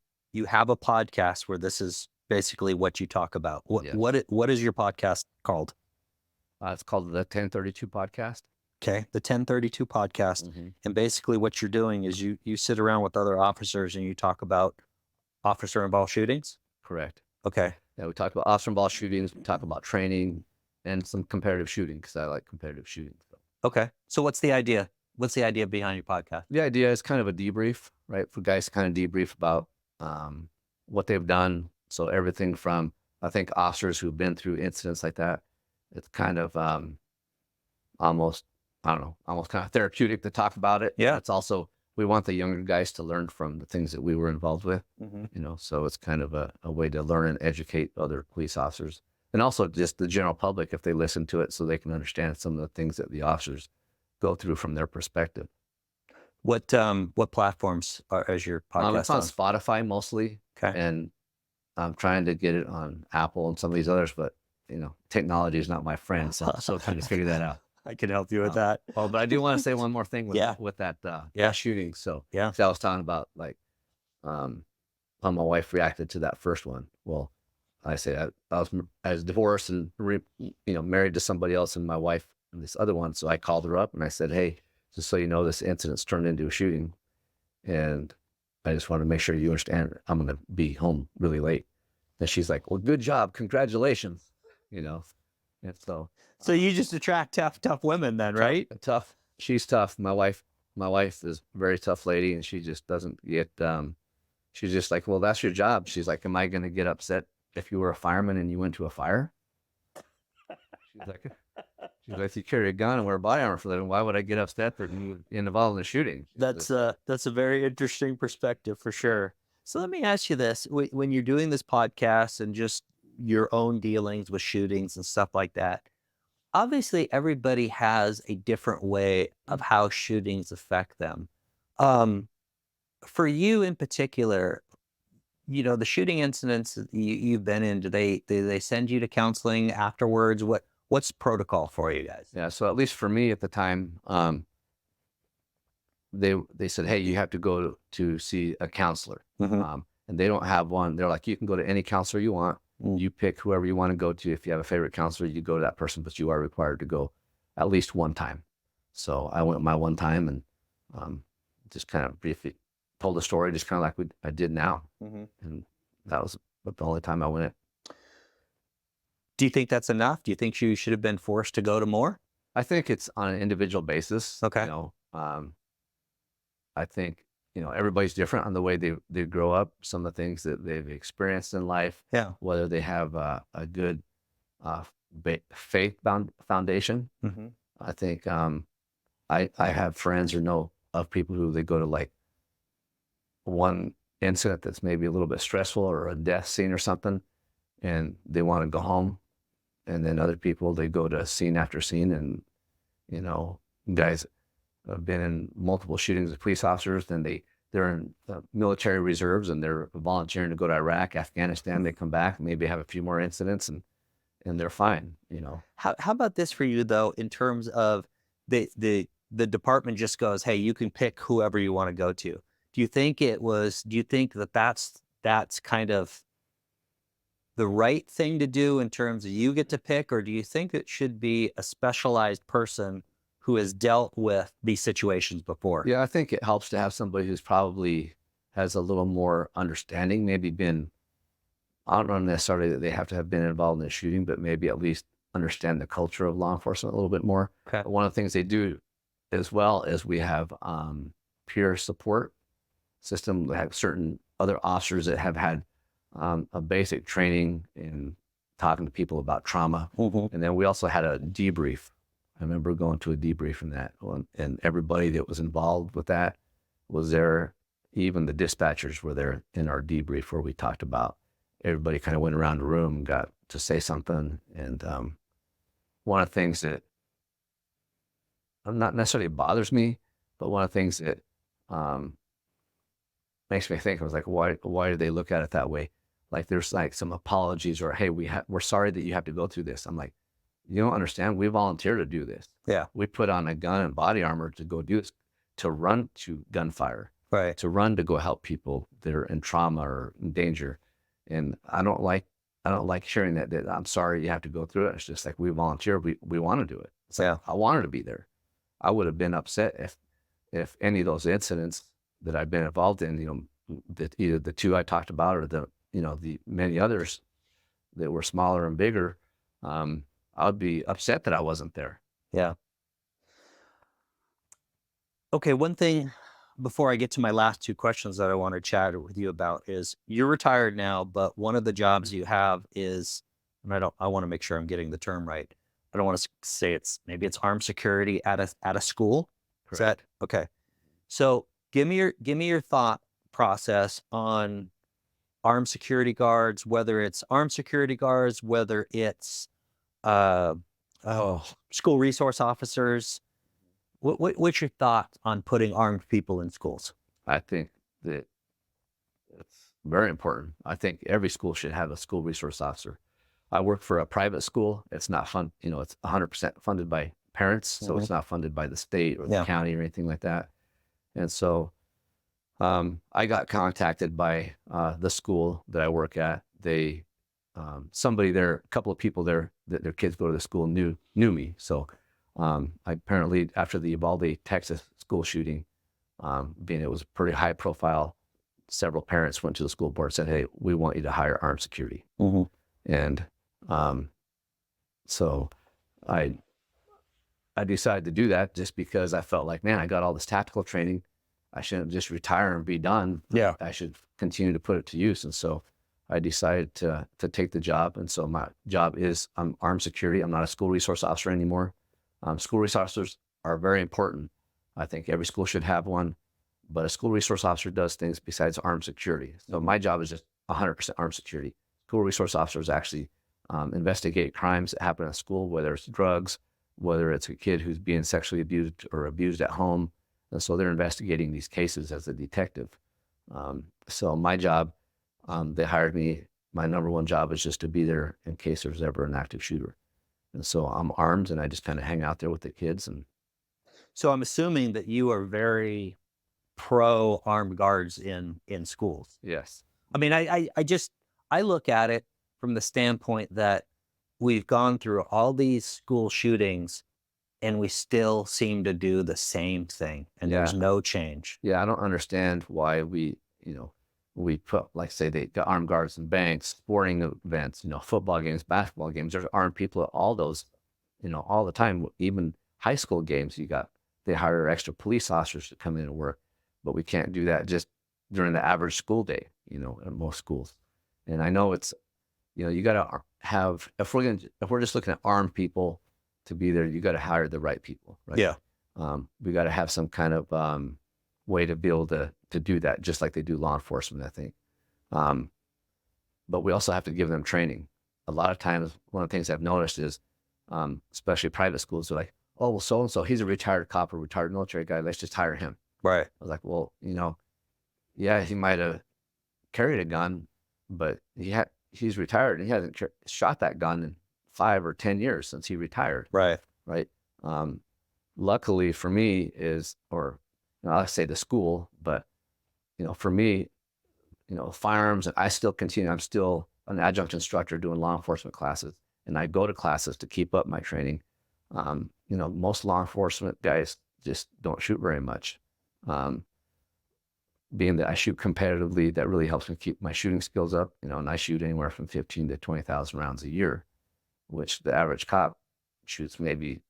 have a podcast where this is basically what you talk about. Yeah. What is your podcast called? It's called the 1032 podcast. Okay, the 1032 podcast. Mm-hmm. And basically what you're doing is you sit around with other officers and you talk about officer involved shootings. Correct. Okay. Yeah, we talk about officer involved shootings. We talk about training and some comparative shooting because I like competitive shooting. So. Okay. So what's the idea? What's the idea behind your podcast? The idea is kind of a debrief, right? For guys to kind of debrief about what they've done. So everything from, I think, officers who've been through incidents like that, it's kind of almost, I don't know, almost kind of therapeutic to talk about it. Yeah. It's also, we want the younger guys to learn from the things that we were involved with, so it's kind of a way to learn and educate other police officers. And also just the general public, if they listen to it, so they can understand some of the things that the officers go through from their perspective. What platforms is your podcast It's on Spotify mostly. Okay. And I'm trying to get it on Apple and some of these others, but technology is not my friend, so trying to figure that out. I can help you with that. Oh, but I do want to say one more thing with that shooting. So yeah, I was talking about like how my wife reacted to that first one. Well, I say I was divorced and married to somebody else, and my wife and this other one. So I called her up and I said, "Hey, just so you know, this incident's turned into a shooting, and I just want to make sure you understand. I'm going to be home really late." And she's like, "Well, good job, congratulations," And so you just attract tough women then, right? Tough. She's tough. My wife is a very tough lady, and she just doesn't get. She's just like, "Well, that's your job." She's like, "Am I going to get upset if you were a fireman and you went to a fire?" She's like, "If you carry a gun and wear body armor for that, why would I get upset that you involved in a shooting?" That's a very interesting perspective for sure. So let me ask you this: when you're doing this podcast and just your own dealings with shootings and stuff like that, obviously everybody has a different way of how shootings affect them. For you in particular, the shooting incidents that you've been in, do they send you to counseling afterwards? What's protocol for you guys? Yeah. So at least for me at the time, they said, "Hey, you have to go to see a counselor." And they don't have one. They're like, "You can go to any counselor you want. You pick whoever you want to go to. If you have a favorite counselor, you go to that person, but you are required to go at least one time." So I went my one time and just kind of briefly told the story, just kind of like I did now. And that was the only time I went. Do you think that's enough? Do you think you should have been forced to go to more? I think it's on an individual basis. Okay. I think everybody's different on the way they grow up, some of the things that they've experienced in life, whether they have a good faith foundation. I think I have friends or know of people who they go to like one incident that's maybe a little bit stressful or a death scene or something, and they want to go home. And then other people, they go to scene after scene, and guys have been in multiple shootings with police officers, then they're in military reserves and they're volunteering to go to Iraq, Afghanistan. They come back, maybe have a few more incidents, and they're fine. How about this for you though, in terms of the department just goes, "Hey, you can pick whoever you want to go to." Do you think that's kind of the right thing to do in terms of you get to pick, or do you think it should be a specialized person who has dealt with these situations before? Yeah, I think it helps to have somebody who's probably has a little more understanding, maybe I don't know necessarily that they have to have been involved in a shooting, but maybe at least understand the culture of law enforcement a little bit more. Okay. One of the things they do as well is we have peer support system. We have certain other officers that have had a basic training in talking to people about trauma. And then we also had a debrief. I remember going to a debrief in that one, and everybody that was involved with that was there. Even the dispatchers were there in our debrief where we talked about, everybody kind of went around the room and got to say something. And one of the things that not necessarily bothers me, but one of the things that makes me think, I was like, why do they look at it that way? Like there's like some apologies or, "Hey, we're sorry that you have to go through this." I'm like, you don't understand. We volunteer to do this. Yeah. We put on a gun and body armor to go do this, to run to gunfire, Right. to run to go help people that are in trauma or in danger. And I don't like sharing that I'm sorry you have to go through it. It's just like we volunteer, we want to do it. It's like, Yeah. I wanted to be there. I would have been upset if any of those incidents that I've been involved in, that either the two I talked about or the many others that were smaller and bigger, I would be upset that I wasn't there. Yeah. Okay, one thing before I get to my last two questions that I want to chat with you about is you're retired now, but one of the jobs you have is, and I want to make sure I'm getting the term right. I don't want to say maybe it's armed security at a school. Is that Correct. okay? So give me your thought process on armed security guards, whether it's armed security guards, whether it's uh, school resource officers. What's your thoughts on putting armed people in schools? I think that it's very important. I think every school should have a school resource officer. I work for a private school. It's not fun, it's 100% funded by parents, so it's not funded by the state or the Yeah. county or anything like that. And so I got contacted by the school that I work at. Somebody there, a couple of people there that their kids go to the school knew me. So I apparently, after the Uvalde, Texas school shooting, being it was pretty high profile, several parents went to the school board and said, "Hey, we want you to hire armed security." Mm-hmm. And so I decided to do that just because I felt like, man, I got all this tactical training. I shouldn't just retire and be done. Yeah. I should continue to put it to use. And so I decided to take the job. And so my job is I'm armed security. I'm not a school resource officer anymore. School resource officers are very important. I think every school should have one, but a school resource officer does things besides armed security. So my job is just 100% armed security. School resource officers actually investigate crimes that happen at school, whether it's drugs, whether it's a kid who's being sexually abused or abused at home. And so they're investigating these cases as a detective. So my job, they hired me. My number one job is just to be there in case there's ever an active shooter. And so I'm armed and I just kind of hang out there with the kids. And So I'm assuming that you are very pro armed guards in schools. yes, I mean, I look at it from the standpoint that we've gone through all these school shootings and we still seem to do the same thing and there's Yeah. no change. yeah, I don't understand why we put, like, say, they got armed guards in banks, sporting events, football games, basketball games. There's armed people at all those, all the time. Even high school games, they hire extra police officers to come in and work, but we can't do that just during the average school day, at most schools. And I know it's, you got to have, if we're just looking at armed people to be there, you got to hire the right people, right? Yeah. We got to have some kind of way to be able to do that, just like they do law enforcement, I think. But we also have to give them training. A lot of times, one of the things I've noticed is, especially private schools, they're like, "Oh, well, so and so, he's a retired cop or retired military guy. Let's just hire him." Right. I was like, "Well, yeah, he might have carried a gun, but he's retired and he hasn't shot that gun in 5 or 10 years since he retired." Right. Right. Luckily for me I'll say the school, but for me, firearms, and I still continue. I'm still an adjunct instructor doing law enforcement classes, and I go to classes to keep up my training. Most law enforcement guys just don't shoot very much. Being that I shoot competitively, that really helps me keep my shooting skills up. And I shoot anywhere from 15 to 20,000 rounds a year, which the average cop shoots maybe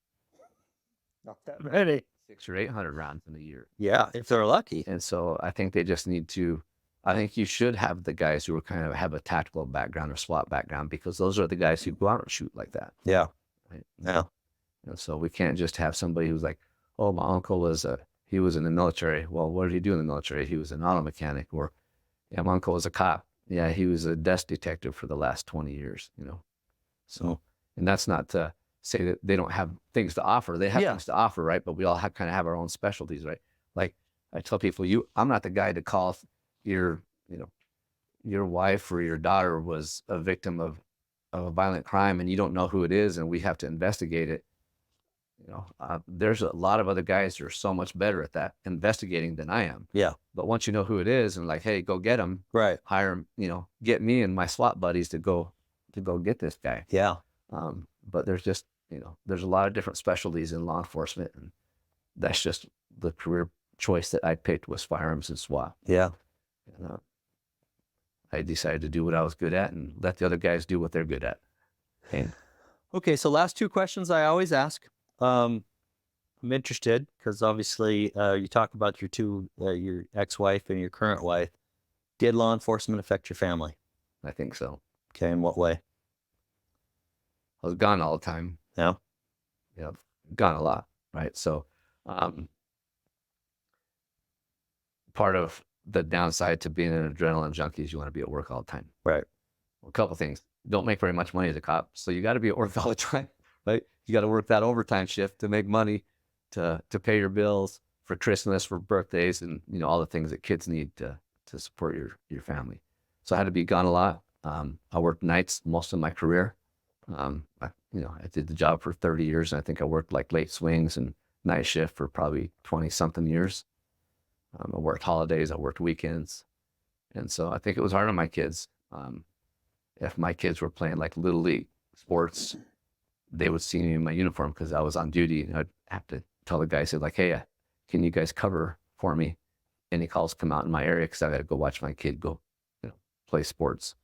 Not that many. 600 or 800 rounds in a year. Yeah, if they're lucky. And so I think they just need to, I think you should have the guys who are kind of have a tactical background or SWAT background, because those are the guys who go out and shoot like that. Yeah. Right? Yeah. And so we can't just have somebody who's like, "Oh, my uncle he was in the military." Well, what did he do in the military? He was an auto mechanic. Or, "Yeah, my uncle was a cop. Yeah, he was a desk detective for the last 20 years, So, and that's not to say that they don't have things to offer. They have Yeah. things to offer, right? But we all kind of have our own specialties, right? Like I tell people, I'm not the guy to call if your wife or your daughter was a victim of a violent crime and you don't know who it is and we have to investigate it. There's a lot of other guys that are so much better at that investigating than I am. Yeah. But once you know who it is and like, hey, go get him, Right. hire him, get me and my SWAT buddies to go get this guy. Yeah. But there's just, there's a lot of different specialties in law enforcement, and that's just the career choice that I picked was firearms and SWAT. Yeah. And, I decided to do what I was good at and let the other guys do what they're good at. And Okay. So last two questions I always ask. I'm interested because obviously you talk about your ex-wife and your current wife. Did law enforcement affect your family? I think so. Okay. In what way? I was gone all the time. Yeah. Gone a lot, right? So part of the downside to being an adrenaline junkie is you want to be at work all the time. Right. Well, a couple things. Don't make very much money as a cop, so you got to be at work all the time, right? You got to work that overtime shift to make money, to pay your bills, for Christmas, for birthdays, and all the things that kids need to support your family. So I had to be gone a lot. I worked nights most of my career. I did the job for 30 years, and I think I worked like late swings and night shift for probably 20 something years. I worked holidays, I worked weekends. And so I think it was hard on my kids. If my kids were playing like little league sports, they would see me in my uniform because I was on duty, and I'd have to tell the guys, like, hey, can you guys cover for me? Any calls come out in my area, because I got to go watch my kid go, play sports.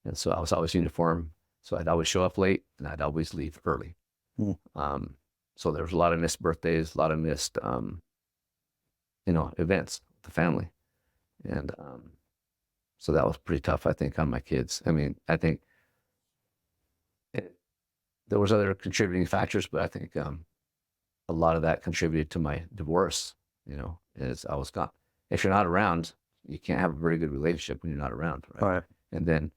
And so I was always uniform. So I'd always show up late and I'd always leave early. So there was a lot of missed birthdays, a lot of missed, events with the family. And so that was pretty tough, I think, on my kids. I mean, I think there was other contributing factors, but I think a lot of that contributed to my divorce, is I was gone. If you're not around, you can't have a very good relationship when you're not around, right? All right. And then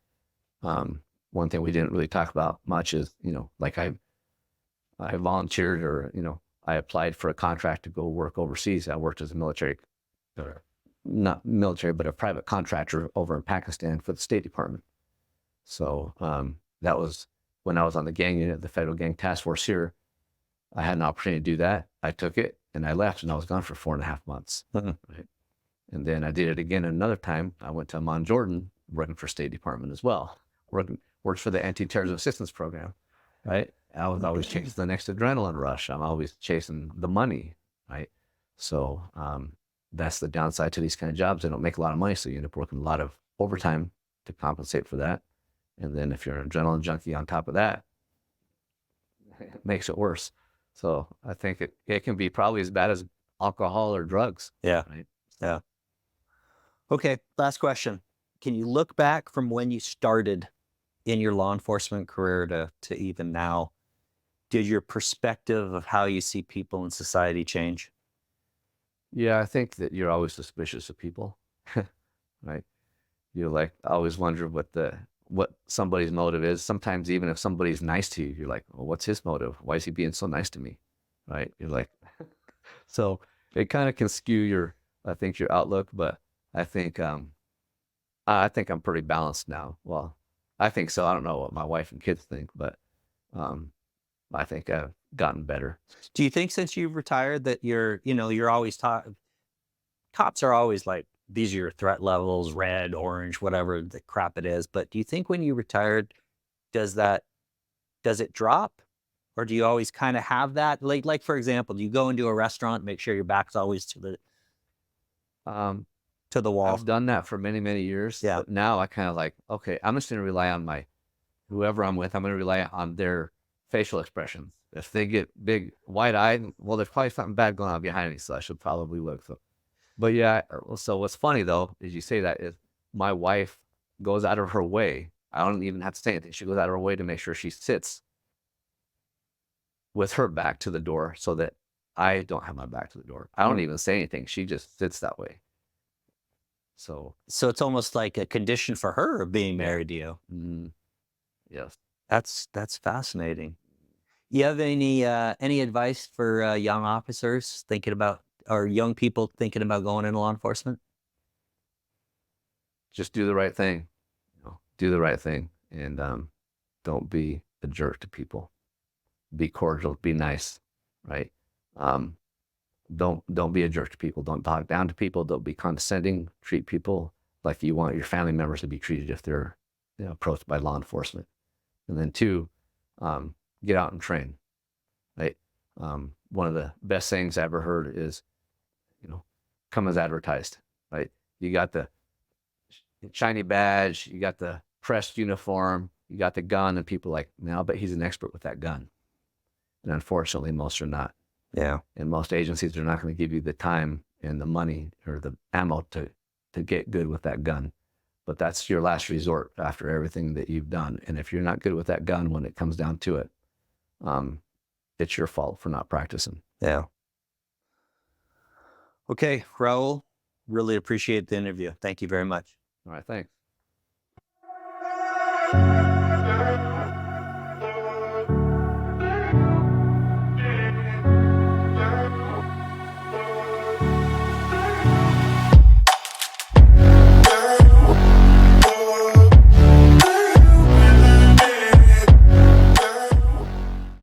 one thing we didn't really talk about much is, like I volunteered, or, I applied for a contract to go work overseas. I worked as a military, or not military, but a private contractor over in Pakistan for the State Department. So that was when I was on the gang unit, the Federal Gang Task Force here. I had an opportunity to do that. I took it and I left, and I was gone for 4.5 months. Right? And then I did it again another time. I went to Amman, Jordan, working for State Department as well. Worked for the Anti-Terrorism Assistance Program, right? I was always chasing the next adrenaline rush. I'm always chasing the money, right? So that's the downside to these kind of jobs. They don't make a lot of money, so you end up working a lot of overtime to compensate for that. And then if you're an adrenaline junkie on top of that, it makes it worse. So I think it can be probably as bad as alcohol or drugs. Yeah. Right? Yeah. Okay. Last question. Can you look back from when you started in your law enforcement career to even now? Did your perspective of how you see people in society change? Yeah, I think that you're always suspicious of people, right? You always wonder what somebody's motive is. Sometimes even if somebody's nice to you, you're like, well, what's his motive? Why is he being so nice to me? Right? You're like, so it kind of can skew your outlook, but I think I'm pretty balanced now. Well, I think so. I don't know what my wife and kids think, but I think I've gotten better. Do you think since you've retired that you're always taught, cops are always like, these are your threat levels, red, orange, whatever the crap it is. But do you think when you retired, does it drop? Or do you always kind of have that? Like for example, do you go into a restaurant, make sure your back's always to the wall? I've done that for many, many years. Yeah. But now I kind of like, okay, I'm just going to rely on whoever I'm with, I'm going to rely on their facial expressions. If they get big, wide-eyed, well, there's probably something bad going on behind me, so I should probably look. But yeah, so what's funny though, is you say that, is my wife goes out of her way. I don't even have to say anything. She goes out of her way to make sure she sits with her back to the door so that I don't have my back to the door. I don't even say anything. She just sits that way. So it's almost like a condition for her of being married to you. Yes. That's fascinating. You have any advice for young officers thinking about, or young people thinking about going into law enforcement? Just do the right thing. Do the right thing, and don't be a jerk to people. Be cordial. Be nice. right? Um, don't be a jerk to people. Don't talk down to people. Don't be condescending. Treat people like you want your family members to be treated if they're, approached by law enforcement. And then two, get out and train, right? One of the best things I ever heard is, come as advertised, right? You got the shiny badge, you got the pressed uniform, you got the gun, and people are like, no, but he's an expert with that gun. And unfortunately, most are not. Yeah. And most agencies are not going to give you the time and the money or the ammo to get good with that gun. But that's your last resort after everything that you've done. And if you're not good with that gun when it comes down to it, it's your fault for not practicing. Yeah. Okay, Raul, really appreciate the interview. Thank you very much. All right, thanks.